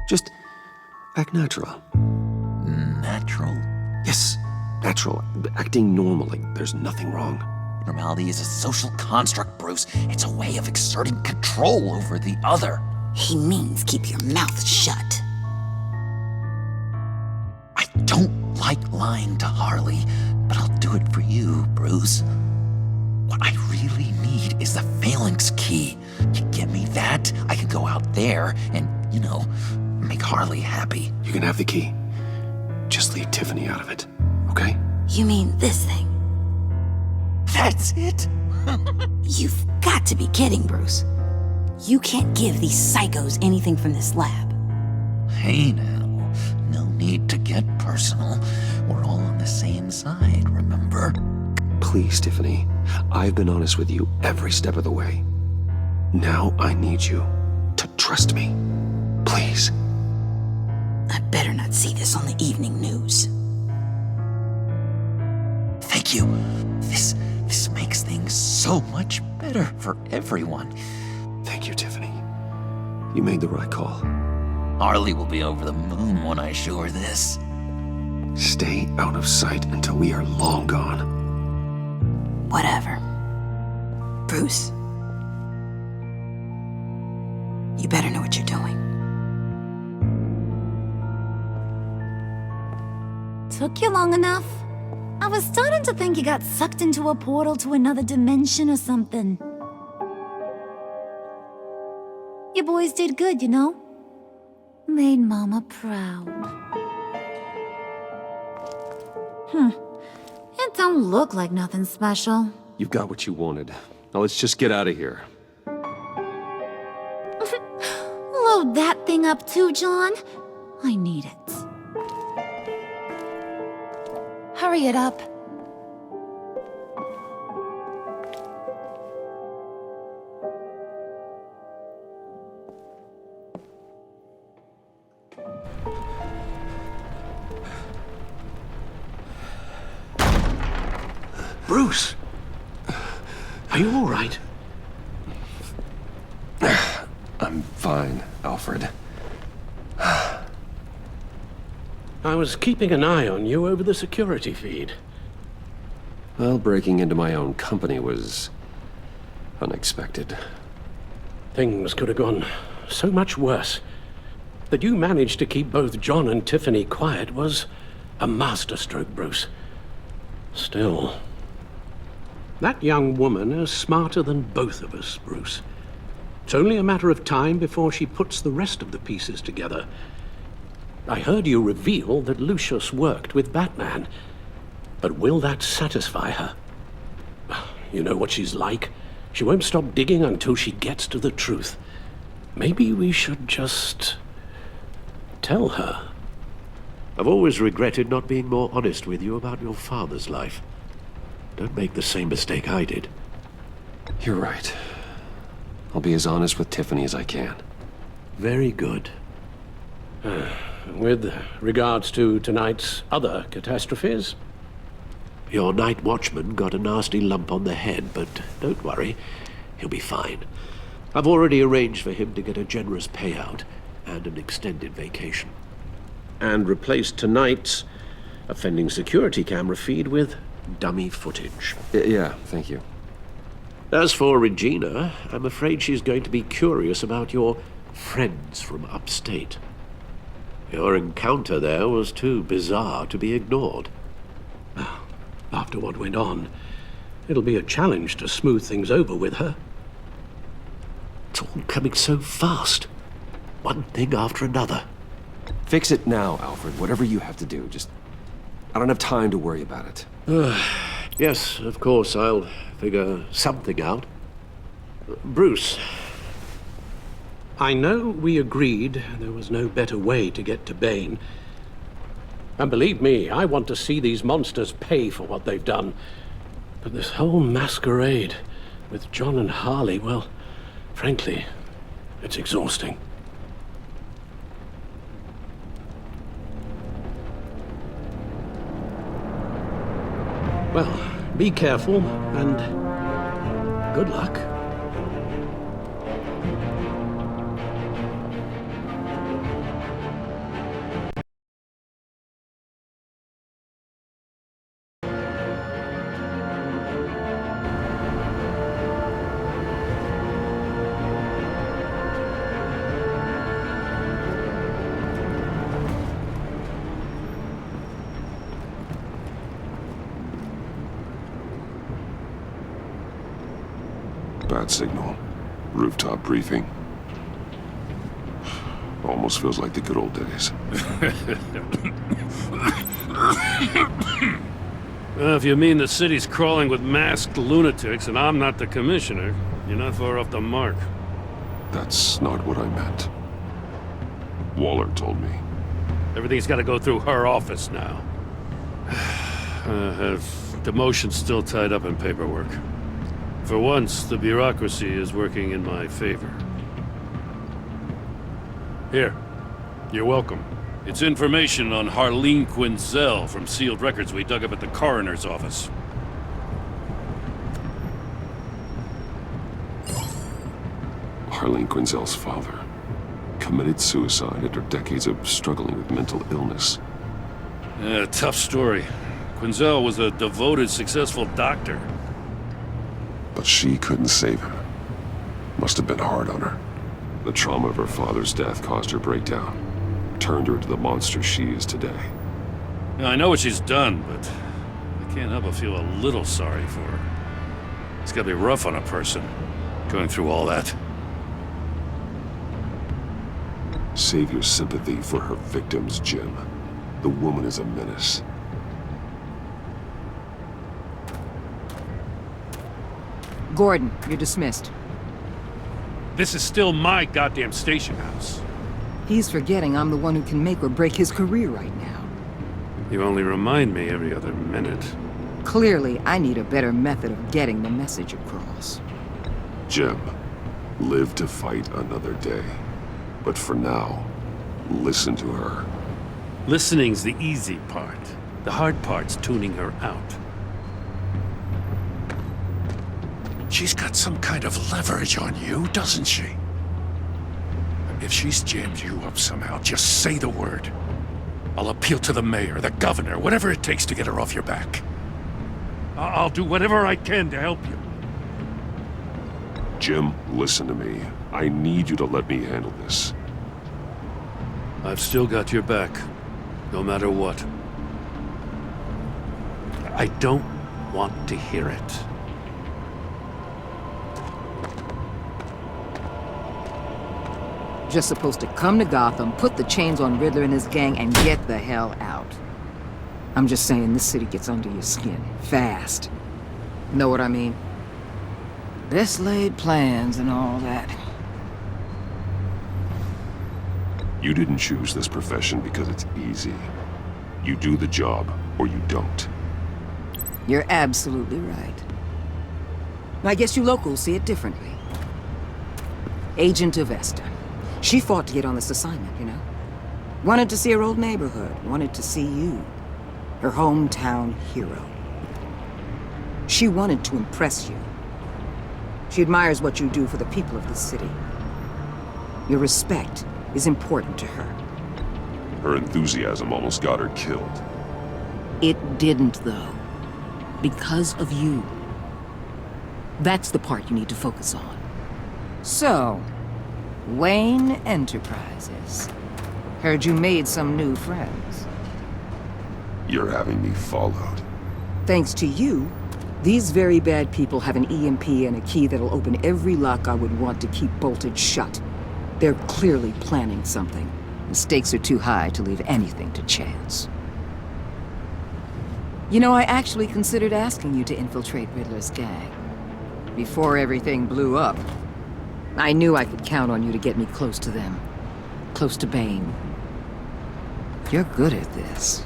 Just act natural. Natural? Yes, natural. Acting normally. There's nothing wrong. Normality is a social construct, Bruce. It's a way of exerting control over the other. He means keep your mouth shut. I don't like lying to Harley, but I'll do it for you, Bruce. What I really need is the phalanx key. You give me that, I can go out there and, make Harley happy. You can have the key. Just leave Tiffany out of it, okay? You mean this thing? That's it? You've got to be kidding, Bruce. You can't give these psychos anything from this lab. Hey now, no need to get personal. We're all on the same side, remember? Please, Tiffany. I've been honest with you every step of the way. Now I need you to trust me. Please. I better not see this on the evening news. Thank you. This makes things so much better for everyone. Thank you, Tiffany. You made the right call. Harley will be over the moon when I show her this. Stay out of sight until we are long gone. Whatever. Bruce. You better know what you're doing. Took you long enough? I was starting to think you got sucked into a portal to another dimension or something. You boys did good, Made Mama proud. It don't look like nothing special. You've got what you wanted. Now let's just get out of here. Load that thing up too, John. I need it. Hurry it up. Bruce! Are you all right? I'm fine, Alfred. I was keeping an eye on you over the security feed. Well, breaking into my own company was unexpected. Things could have gone so much worse. That you managed to keep both John and Tiffany quiet was a masterstroke, Bruce. Still, that young woman is smarter than both of us, Bruce. It's only a matter of time before she puts the rest of the pieces together. I heard you reveal that Lucius worked with Batman. But will that satisfy her? You know what she's like. She won't stop digging until she gets to the truth. Maybe we should just tell her. I've always regretted not being more honest with you about your father's life. Don't make the same mistake I did. You're right. I'll be as honest with Tiffany as I can. Very good. With regards to tonight's other catastrophes? Your night watchman got a nasty lump on the head, but don't worry, he'll be fine. I've already arranged for him to get a generous payout and an extended vacation. And replaced tonight's offending security camera feed with dummy footage. Yeah, thank you. As for Regina, I'm afraid she's going to be curious about your friends from upstate. Your encounter there was too bizarre to be ignored. After what went on, it'll be a challenge to smooth things over with her. It's all coming so fast. One thing after another. Fix it now, Alfred. Whatever you have to do. Just... I don't have time to worry about it. Yes, of course, I'll figure something out. Bruce. I know we agreed there was no better way to get to Bane. And believe me, I want to see these monsters pay for what they've done. But this whole masquerade with John and Harley, well, frankly, it's exhausting. Well, be careful, and good luck. Bad signal. Rooftop briefing. Almost feels like the good old days. Well, if you mean the city's crawling with masked lunatics and I'm not the commissioner, you're not far off the mark. That's not what I meant. Waller told me. Everything's got to go through her office now. Demotion's still tied up in paperwork. For once, the bureaucracy is working in my favor. Here. You're welcome. It's information on Harleen Quinzel from sealed records we dug up at the coroner's office. Harleen Quinzel's father committed suicide after decades of struggling with mental illness. Yeah, tough story. Quinzel was a devoted, successful doctor. But she couldn't save him. Must have been hard on her. The trauma of her father's death caused her breakdown. Turned her into the monster she is today. Now, I know what she's done, but I can't help but feel a little sorry for her. It's gotta be rough on a person, going through all that. Save your sympathy for her victims, Jim. The woman is a menace. Gordon, you're dismissed. This is still my goddamn station house. He's forgetting I'm the one who can make or break his career right now. You only remind me every other minute. Clearly, I need a better method of getting the message across. Jim, live to fight another day. But for now, listen to her. Listening's the easy part. The hard part's tuning her out. She's got some kind of leverage on you, doesn't she? If she's jammed you up somehow, just say the word. I'll appeal to the mayor, the governor, whatever it takes to get her off your back. I'll do whatever I can to help you. Jim, listen to me. I need you to let me handle this. I've still got your back, no matter what. I don't want to hear it. Just supposed to come to Gotham, put the chains on Riddler and his gang, and get the hell out. I'm just saying, this city gets under your skin. Fast. Know what I mean? Best laid plans and all that. You didn't choose this profession because it's easy. You do the job, or you don't. You're absolutely right. I guess you locals see it differently. Agent Avesta. She fought to get on this assignment, you know? Wanted to see her old neighborhood. Wanted to see you. Her hometown hero. She wanted to impress you. She admires what you do for the people of the city. Your respect is important to her. Her enthusiasm almost got her killed. It didn't, though. Because of you. That's the part you need to focus on. So, Wayne Enterprises. Heard you made some new friends. You're having me followed. Thanks to you, these very bad people have an EMP and a key that'll open every lock I would want to keep bolted shut. They're clearly planning something. The stakes are too high to leave anything to chance. You know, I actually considered asking you to infiltrate Riddler's gang. Before everything blew up, I knew I could count on you to get me close to them. Close to Bane. You're good at this.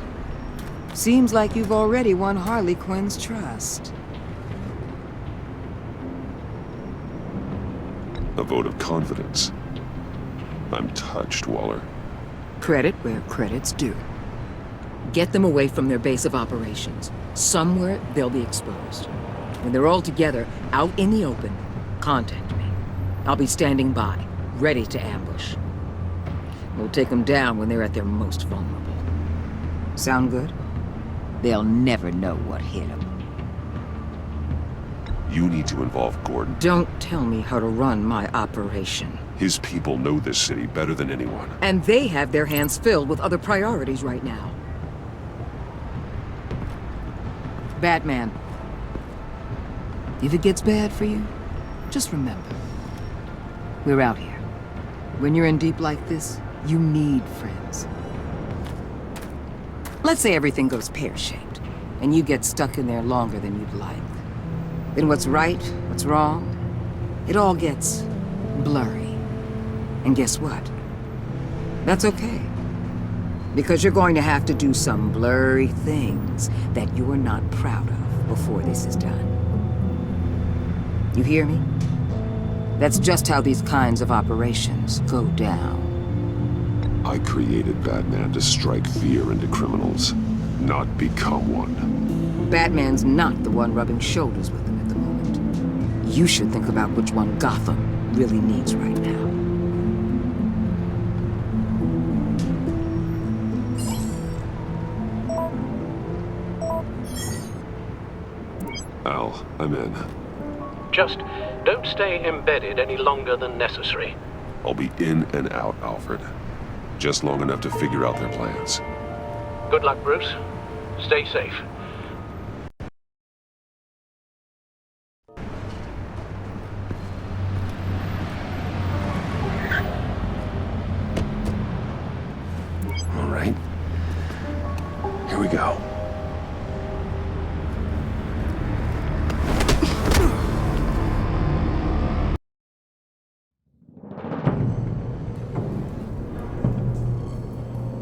Seems like you've already won Harley Quinn's trust. A vote of confidence. I'm touched, Waller. Credit where credit's due. Get them away from their base of operations. Somewhere they'll be exposed. When they're all together, out in the open, contact me. I'll be standing by, ready to ambush. We'll take them down when they're at their most vulnerable. Sound good? They'll never know what hit them. You need to involve Gordon. Don't tell me how to run my operation. His people know this city better than anyone. And they have their hands filled with other priorities right now. Batman. If it gets bad for you, just remember. We're out here. When you're in deep like this, you need friends. Let's say everything goes pear-shaped, and you get stuck in there longer than you'd like. Then what's right, what's wrong, it all gets blurry. And guess what? That's okay. Because you're going to have to do some blurry things that you're not proud of before this is done. You hear me? That's just how these kinds of operations go down. I created Batman to strike fear into criminals, not become one. Batman's not the one rubbing shoulders with them at the moment. You should think about which one Gotham really needs right now. Al, I'm in. Just don't stay embedded any longer than necessary. I'll be in and out, Alfred. Just long enough to figure out their plans. Good luck, Bruce. Stay safe. All right. Here we go.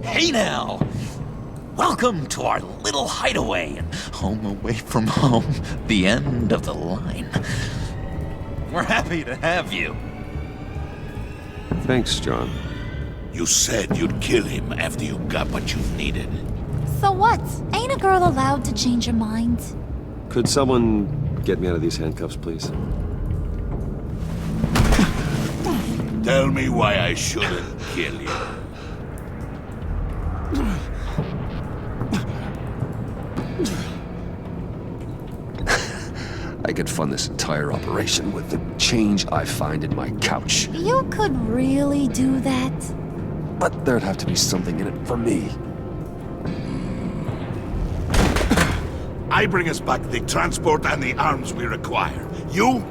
Hey now! Welcome to our little hideaway and home away from home, the end of the line. We're happy to have you. Thanks, John. You said you'd kill him after you got what you needed. So what? Ain't a girl allowed to change her mind? Could someone get me out of these handcuffs, please? Tell me why I shouldn't kill you. I could fund this entire operation with the change I find in my couch. You could really do that? But there'd have to be something in it for me. I bring us back the transport and the arms we require. You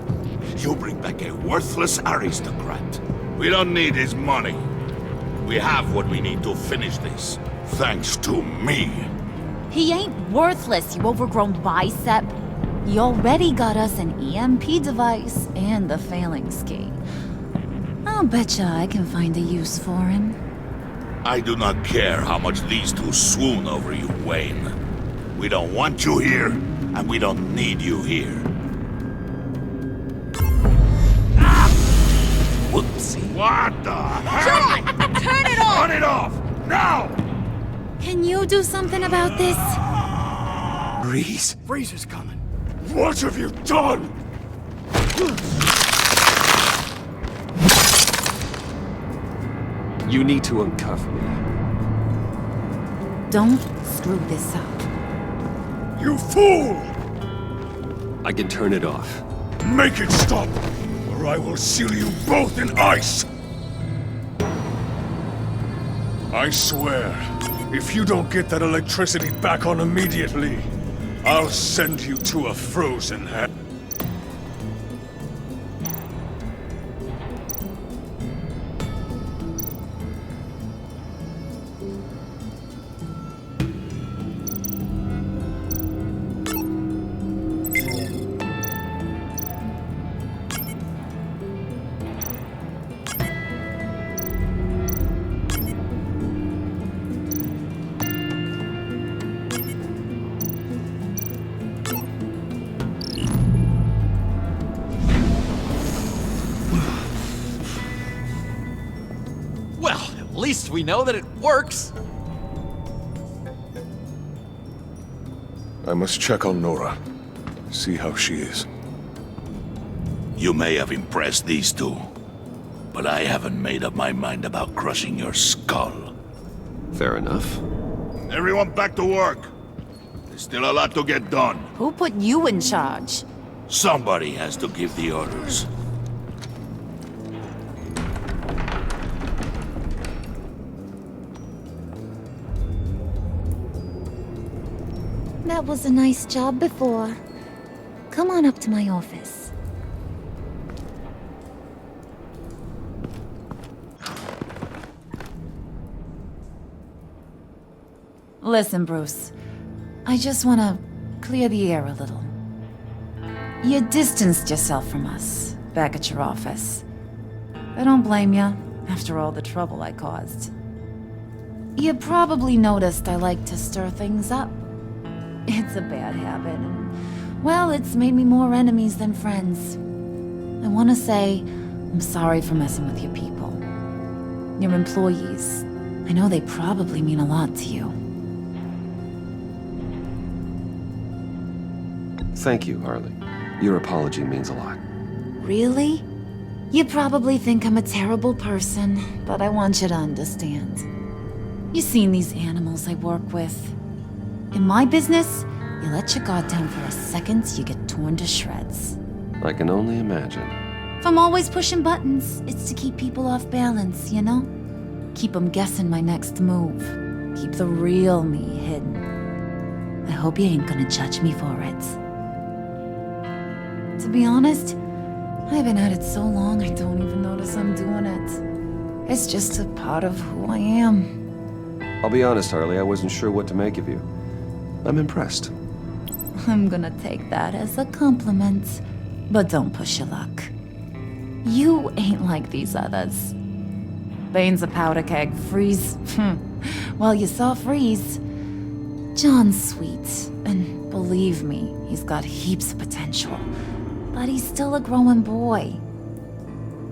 bring back a worthless aristocrat. We don't need his money. We have what we need to finish this, thanks to me. He ain't worthless, you overgrown bicep. You already got us an EMP device and the failing ski. I'll betcha I can find a use for him. I do not care how much these two swoon over you, Wayne. We don't want you here, and we don't need you here. Whoopsie. What the heck? John! Turn it off! Turn it off! Now! Can you do something about this? Breeze. Freeze is coming. What have you done? You need to uncuff me. Don't screw this up. You fool! I can turn it off. Make it stop, or I will seal you both in ice! I swear, if you don't get that electricity back on immediately, I'll send you to a frozen hell. At least we know that it works. I must check on Nora. See how she is. You may have impressed these two, but I haven't made up my mind about crushing your skull. Fair enough. Everyone back to work. There's still a lot to get done. Who put you in charge? Somebody has to give the orders. That was a nice job before. Come on up to my office. Listen, Bruce. I just want to clear the air a little. You distanced yourself from us, back at your office. I don't blame you, after all the trouble I caused. You probably noticed I like to stir things up. It's a bad habit, and, well, it's made me more enemies than friends. I want to say I'm sorry for messing with your people. Your employees. I know they probably mean a lot to you. Thank you, Harley. Your apology means a lot. Really? You probably think I'm a terrible person, but I want you to understand. You've seen these animals I work with. In my business, you let your guard down for a second, you get torn to shreds. I can only imagine. If I'm always pushing buttons, it's to keep people off balance, you know? Keep them guessing my next move. Keep the real me hidden. I hope you ain't gonna judge me for it. To be honest, I've been at it so long I don't even notice I'm doing it. It's just a part of who I am. I'll be honest, Harley, I wasn't sure what to make of you. I'm impressed. I'm gonna take that as a compliment, but don't push your luck. You ain't like these others. Bane's a powder keg, Freeze. Well, you saw Freeze. John's sweet, and believe me, he's got heaps of potential. But he's still a growing boy.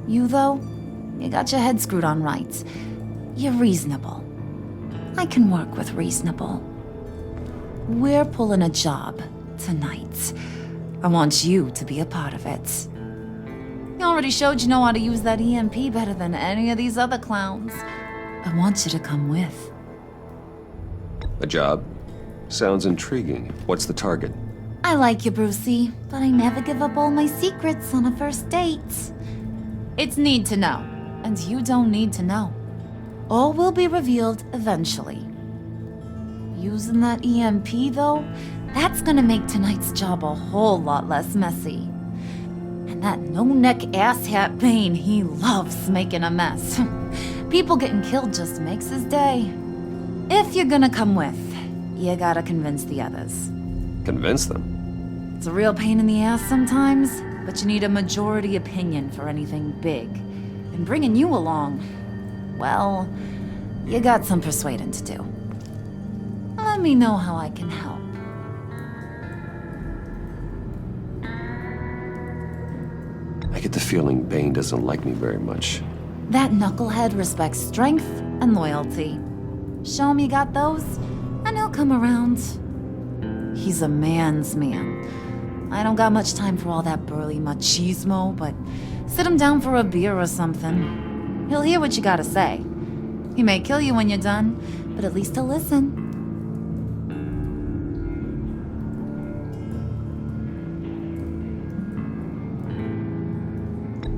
You, though, you got your head screwed on right. You're reasonable. I can work with reasonable. We're pulling a job tonight. I want you to be a part of it. You already showed you know how to use that EMP better than any of these other clowns. I want you to come with. A job? Sounds intriguing. What's the target? I like you, Brucey, but I never give up all my secrets on a first date. It's need to know, and you don't need to know. All will be revealed eventually. Using that EMP, though, that's gonna make tonight's job a whole lot less messy. And that no-neck asshat Bane, he loves making a mess. People getting killed just makes his day. If you're gonna come with, you gotta convince the others. Convince them? It's a real pain in the ass sometimes, but you need a majority opinion for anything big. And bringing you along, well, you got some persuading to do. Let me know how I can help. I get the feeling Bane doesn't like me very much. That knucklehead respects strength and loyalty. Show him you got those, and he'll come around. He's a man's man. I don't got much time for all that burly machismo, but sit him down for a beer or something. He'll hear what you gotta say. He may kill you when you're done, but at least he'll listen.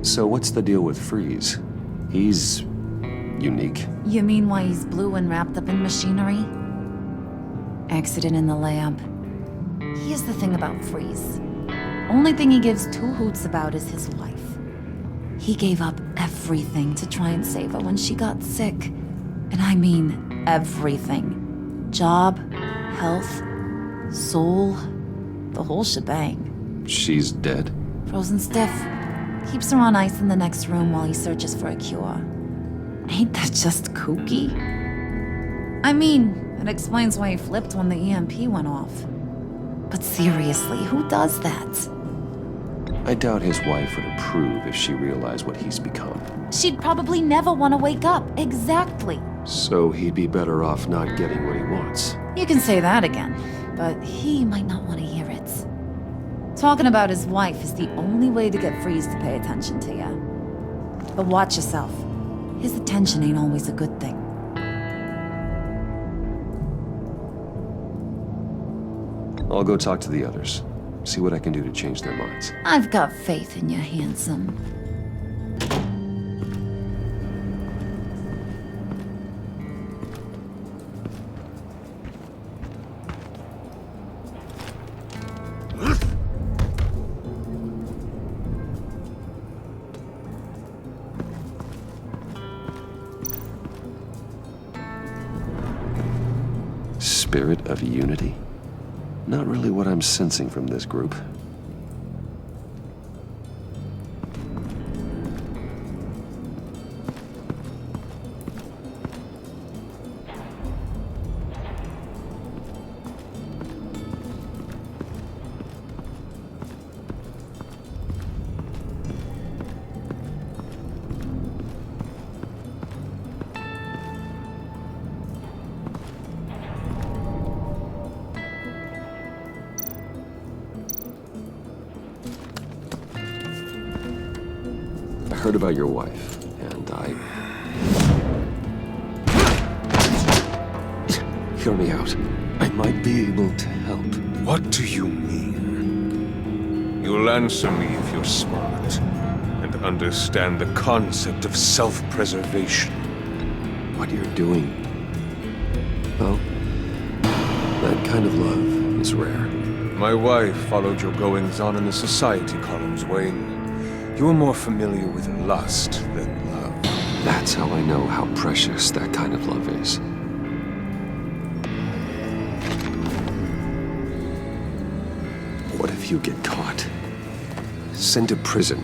So what's the deal with Freeze? He's unique. You mean why he's blue and wrapped up in machinery? Accident in the lab. Here's the thing about Freeze. Only thing he gives two hoots about is his wife. He gave up everything to try and save her when she got sick. And I mean everything. Job, health, soul, the whole shebang. She's dead? Frozen stiff. Keeps her on ice in the next room while he searches for a cure. Ain't that just kooky? I mean, it explains why he flipped when the EMP went off. But seriously, who does that? I doubt his wife would approve if she realized what he's become. She'd probably never want to wake up. Exactly. So he'd be better off not getting what he wants. You can say that again, but he might not want to hear it. Talking about his wife is the only way to get Freeze to pay attention to you. But watch yourself. His attention ain't always a good thing. I'll go talk to the others. See what I can do to change their minds. I've got faith in you, handsome. Spirit of unity? Not really what I'm sensing from this group. I heard about your wife, and Hear me out. I might be able to help. What do you mean? You'll answer me if you're smart, and understand the concept of self-preservation. What you're doing. Well, that kind of love is rare. My wife followed your goings-on in the society columns, Wayne. You're more familiar with lust than love. That's how I know how precious that kind of love is. What if you get caught? Sent to prison?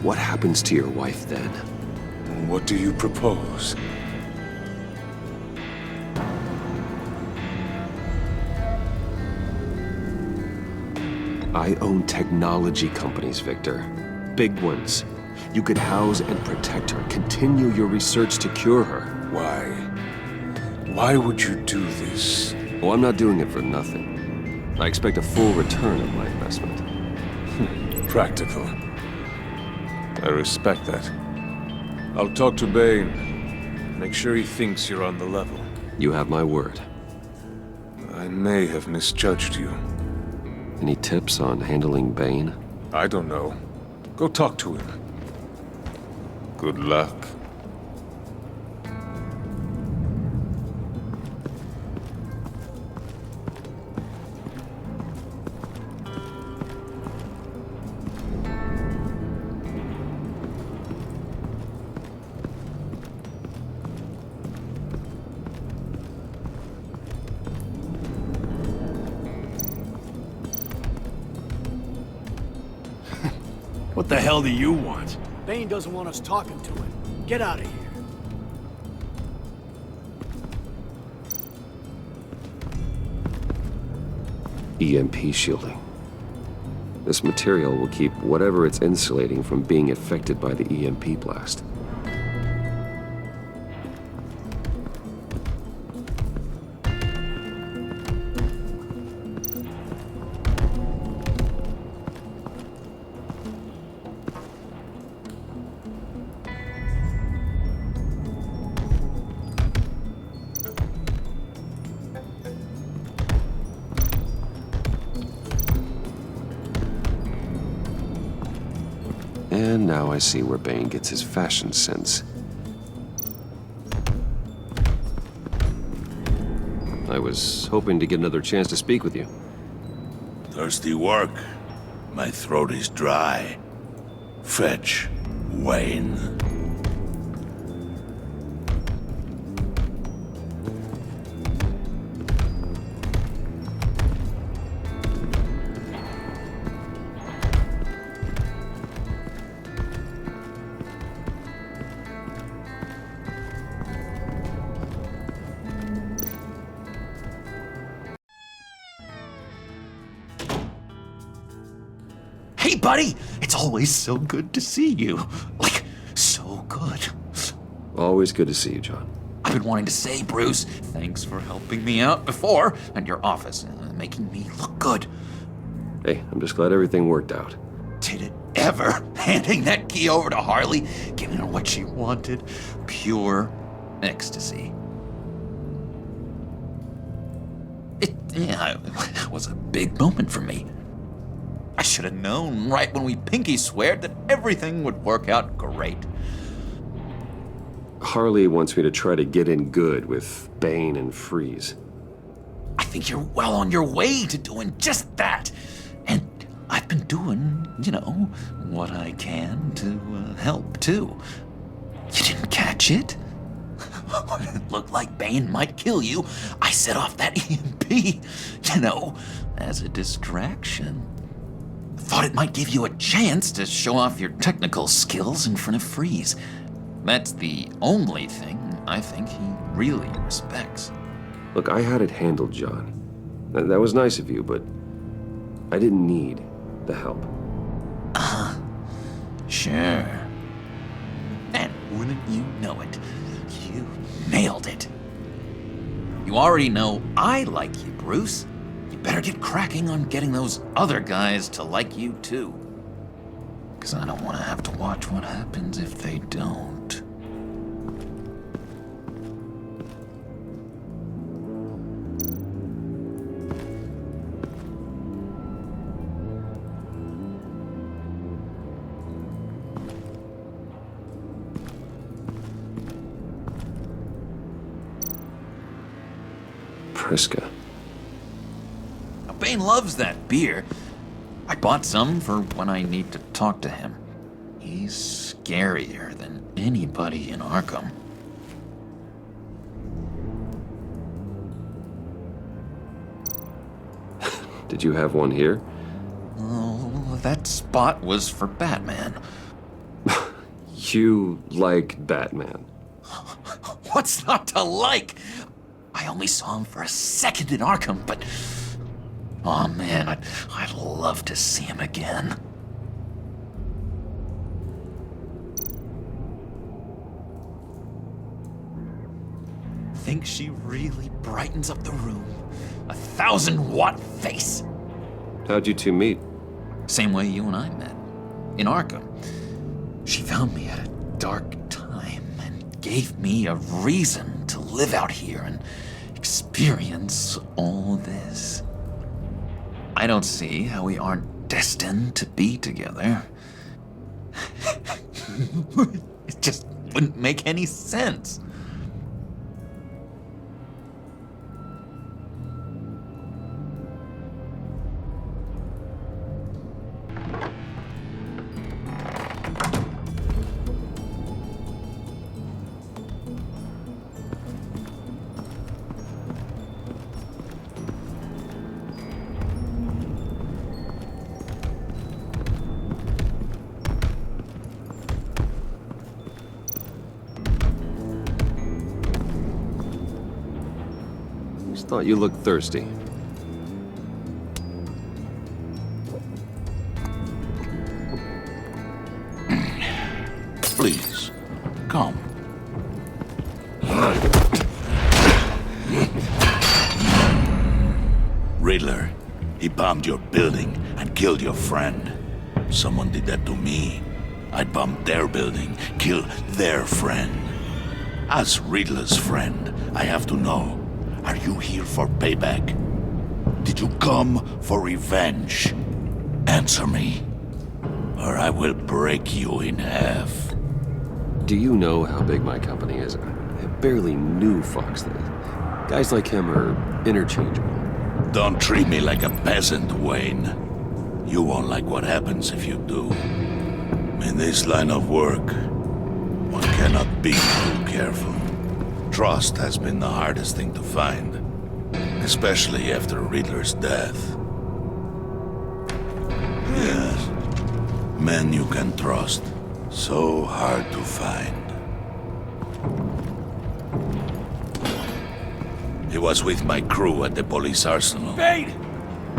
What happens to your wife then? What do you propose? I own technology companies, Victor. Big ones. You could house and protect her, continue your research to cure her. Why would you do this? Oh, I'm not doing it for nothing. I expect a full return of my investment. Practical. I respect that. I'll talk to Bane. Make sure he thinks you're on the level. You have my word. I may have misjudged you. Any tips on handling Bane? I don't know. Go talk to him. Good luck. What the hell do you want? Bane doesn't want us talking to him. Get out of here. EMP shielding. This material will keep whatever it's insulating from being affected by the EMP blast. And now I see where Bane gets his fashion sense. I was hoping to get another chance to speak with you. Thirsty work? My throat is dry. Fetch, Wayne. Hey, buddy! It's always so good to see you. Like, so good. Always good to see you, John. I've been wanting to say, Bruce, thanks for helping me out before at your office, making me look good. Hey, I'm just glad everything worked out. Did it ever? Handing that key over to Harley, giving her what she wanted. Pure ecstasy. It was a big moment for me. I should have known right when we pinky sweared that everything would work out great. Harley wants me to try to get in good with Bane and Freeze. I think you're well on your way to doing just that. And I've been doing, what I can to help, too. You didn't catch it? When it looked like Bane might kill you, I set off that EMP, as a distraction. Thought it might give you a chance to show off your technical skills in front of Freeze. That's the only thing I think he really respects. Look, I had it handled, John. That was nice of you, but I didn't need the help. Sure. And wouldn't you know it, you nailed it. You already know I like you, Bruce. Better get cracking on getting those other guys to like you too. Because I don't want to have to watch what happens if they don't. Priska. Bane loves that beer. I bought some for when I need to talk to him. He's scarier than anybody in Arkham. Did you have one here? Oh, that spot was for Batman. You like Batman? What's not to like? I only saw him for a second in Arkham, but... oh man, I'd love to see him again. think she really brightens up the room? 1,000-watt face! How'd you two meet? Same way you and I met. In Arkham. She found me at a dark time and gave me a reason to live out here and experience all this. I don't see how we aren't destined to be together. It just wouldn't make any sense. Thought you looked thirsty. Please, come. Riddler, he bombed your building and killed your friend. Someone did that to me. I'd bomb their building, kill their friend. As Riddler's friend, I have to know. Are you here for payback? Did you come for revenge? Answer me, or I will break you in half. Do you know how big my company is? I barely knew Fox. Guys like him are interchangeable. Don't treat me like a peasant, Wayne. You won't like what happens if you do. In this line of work, one cannot be too careful. Trust has been the hardest thing to find, especially after Riddler's death. Yes, men you can trust, so hard to find. He was with my crew at the police arsenal. Bane!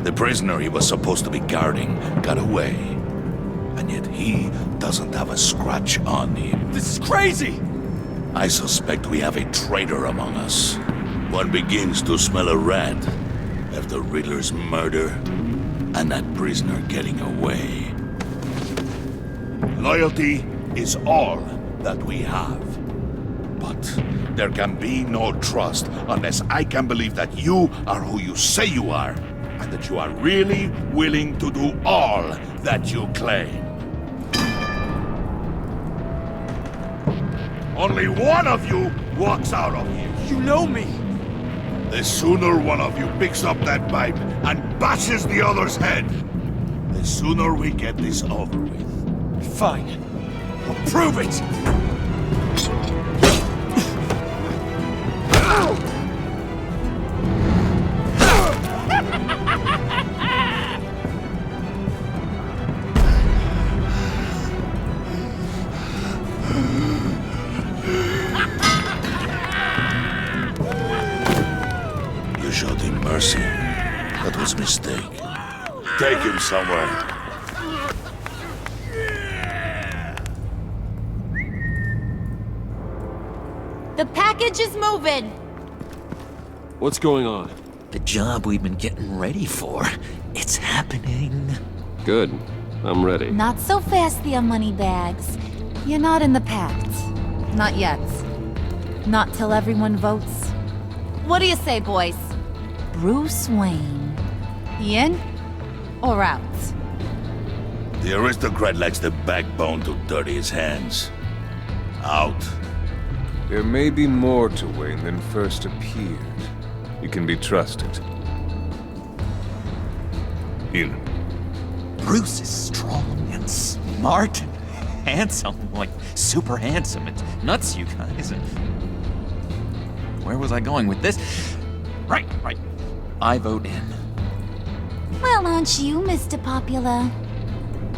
The prisoner he was supposed to be guarding got away, and yet he doesn't have a scratch on him. This is crazy! I suspect we have a traitor among us. One begins to smell a rat after Riddler's murder and that prisoner getting away. Loyalty is all that we have. But there can be no trust unless I can believe that you are who you say you are, and that you are really willing to do all that you claim. Only one of you walks out of here. You know me. The sooner one of you picks up that pipe and bashes the other's head, the sooner we get this over with. Fine. I'll prove it! You showed him mercy. That was a mistake. Take him somewhere. The package is moving. What's going on? The job we've been getting ready for. It's happening. Good. I'm ready. Not so fast, the Moneybags. You're not in the pact. Not yet. Not till everyone votes. What do you say, boys? Bruce Wayne. In or out? The aristocrat lacks the backbone to dirty his hands. Out. There may be more to Wayne than first appeared. You can be trusted. In. Bruce is strong and smart and handsome, like super handsome. It's nuts, you guys. Where was I going with this? Right. I vote in. Well, aren't you, Mr. Popular?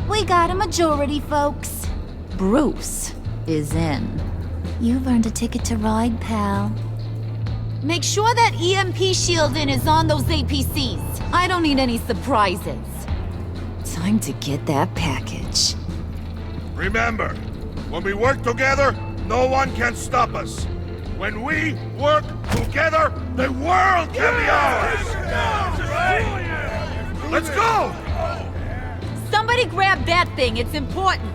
We got a majority, folks. Bruce is in. You've earned a ticket to ride, pal. Make sure that EMP shielding is on those APCs. I don't need any surprises. Time to get that package. Remember, when we work together, no one can stop us. When we work together, the world can be ours! Let's go! Somebody grab that thing, it's important.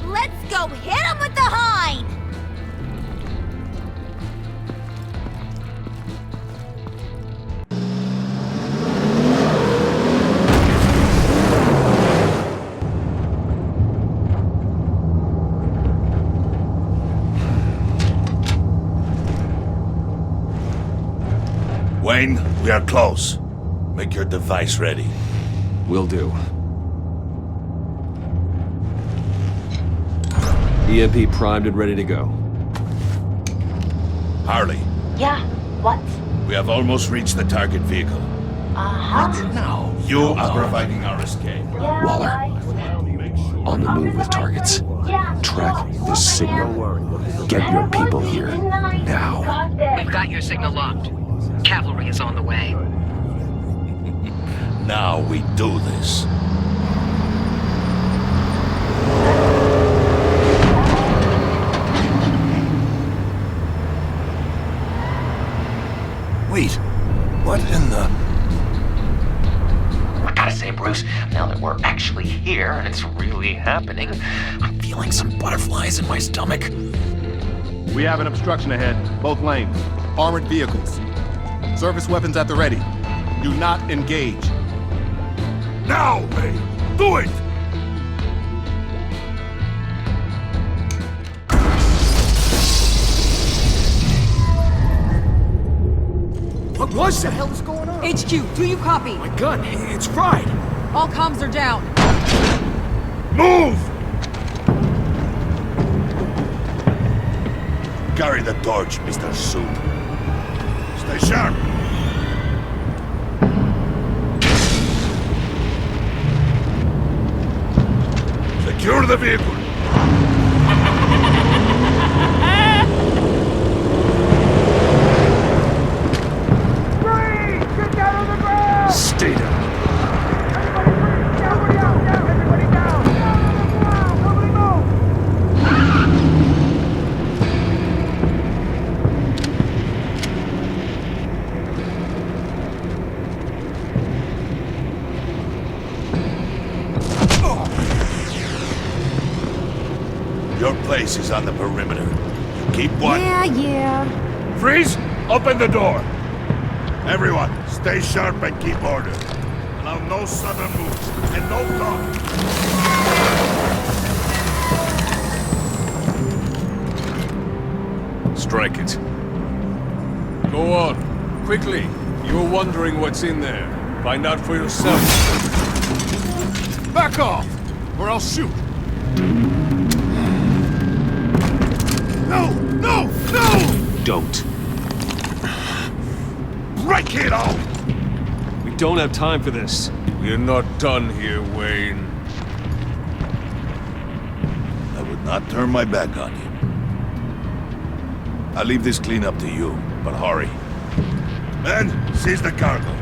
Let's go hit him with the hind! Wayne, we are close. Make your device ready. Will do. EMP primed and ready to go. Harley, Yeah, what? we have almost reached the target vehicle. Uh-huh. Now, you are providing our escape. Waller, on the move with targets. Track this signal. Get your people here, now. We've got your signal locked. Cavalry is on the way. Now we do this. Wait, what in the... I gotta say, Bruce, now that we're actually here and it's really happening, I'm feeling some butterflies in my stomach. We have an obstruction ahead, both lanes. Armored vehicles. Service weapons at the ready. Do not engage. Now, Wayne! Do it! What was that? What the hell is going on? HQ, do you copy? My gun, it's fried. All comms are down. Move! Carry the torch, Mr. Soup. Stay sharp. Secure the vehicle. Stay down. Your place is on the perimeter. Keep one. Yeah. Freeze! Open the door! Everyone, stay sharp and keep order. Allow no sudden moves and no talk. Strike it. Go on. Quickly. You're wondering what's in there. Find out for yourself. Back off, or I'll shoot. No! No! No! Don't. Break it off! We don't have time for this. We're not done here, Wayne. I would not turn my back on you. I'll leave this cleanup to you, but hurry. Men, seize the cargo.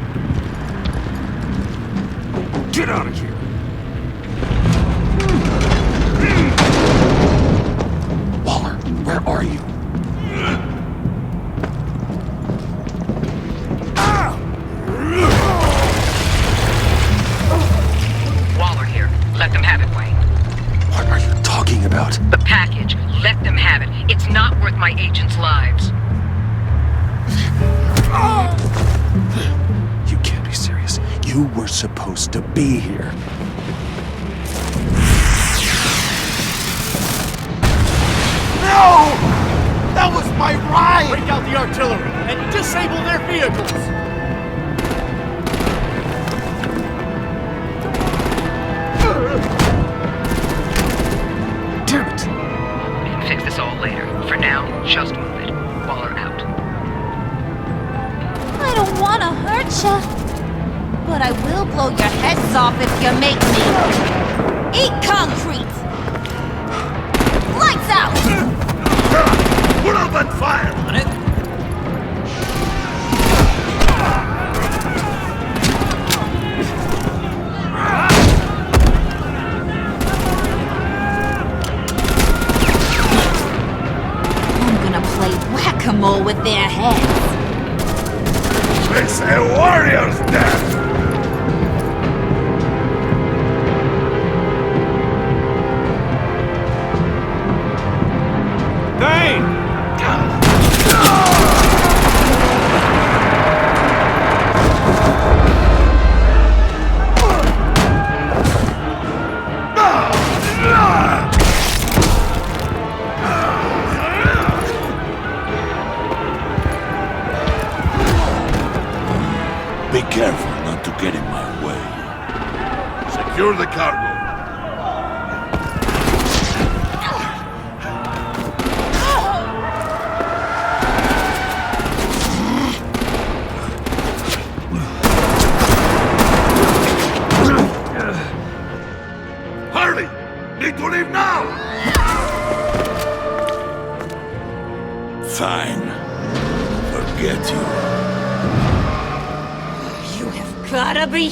Get out of here! Waller, where are you? Waller here. Let them have it, Wayne. What are you talking about? The package. Let them have it. It's not worth my agents' lives. You can't be serious. You were supposed to be here. No! That was my ride! Break out the artillery and disable their vehicles! Damn it! We can fix this all later. For now, just move it. Waller out. I don't want to hurt ya, but I will blow your heads off if you make me. Eat concrete! Lights out! Put up that fire! On it? I'm gonna play whack with their heads. It's a warrior's death! Bane! Be careful not to get in my way. Secure the cargo. Hurry! Need to leave now! Fine. Forget you. Gotta be.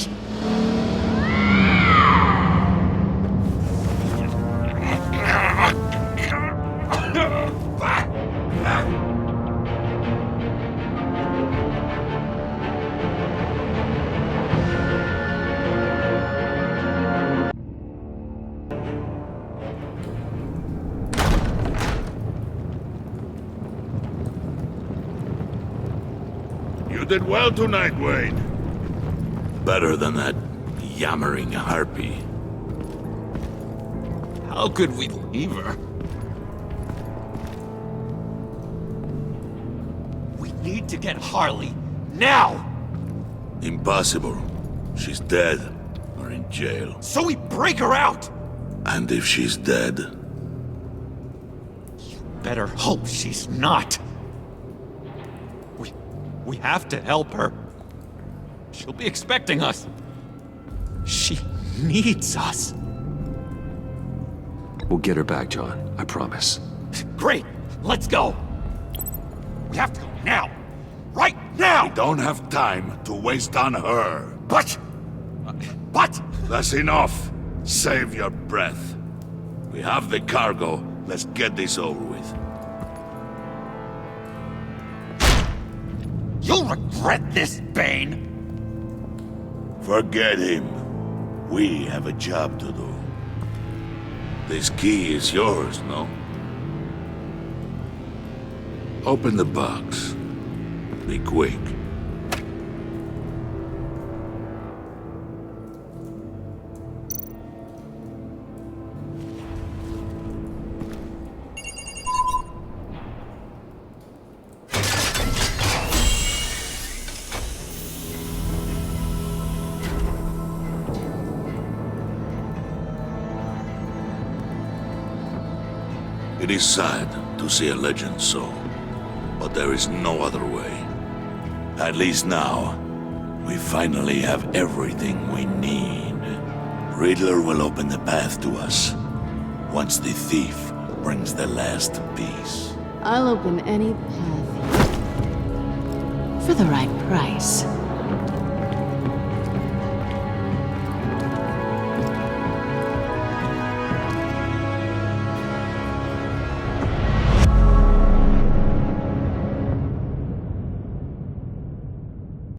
You did well tonight, Wayne. Better than that yammering harpy. How could we leave her? We need to get Harley, now! Impossible. She's dead, or in jail. So we break her out! And if she's dead? Better hope she's not. We have to help her. She'll be expecting us. She needs us. We'll get her back, John. I promise. Great! Let's go! We have to go now! Right now! We don't have time to waste on her. But... That's enough. Save your breath. We have the cargo. Let's get this over with. You'll regret this, Bane! Forget him. We have a job to do. This key is yours, no? Open the box. Be quick. It is sad to see a legend so, but there is no other way. At least now, we finally have everything we need. Riddler will open the path to us, once the thief brings the last piece. I'll open any path for the right price.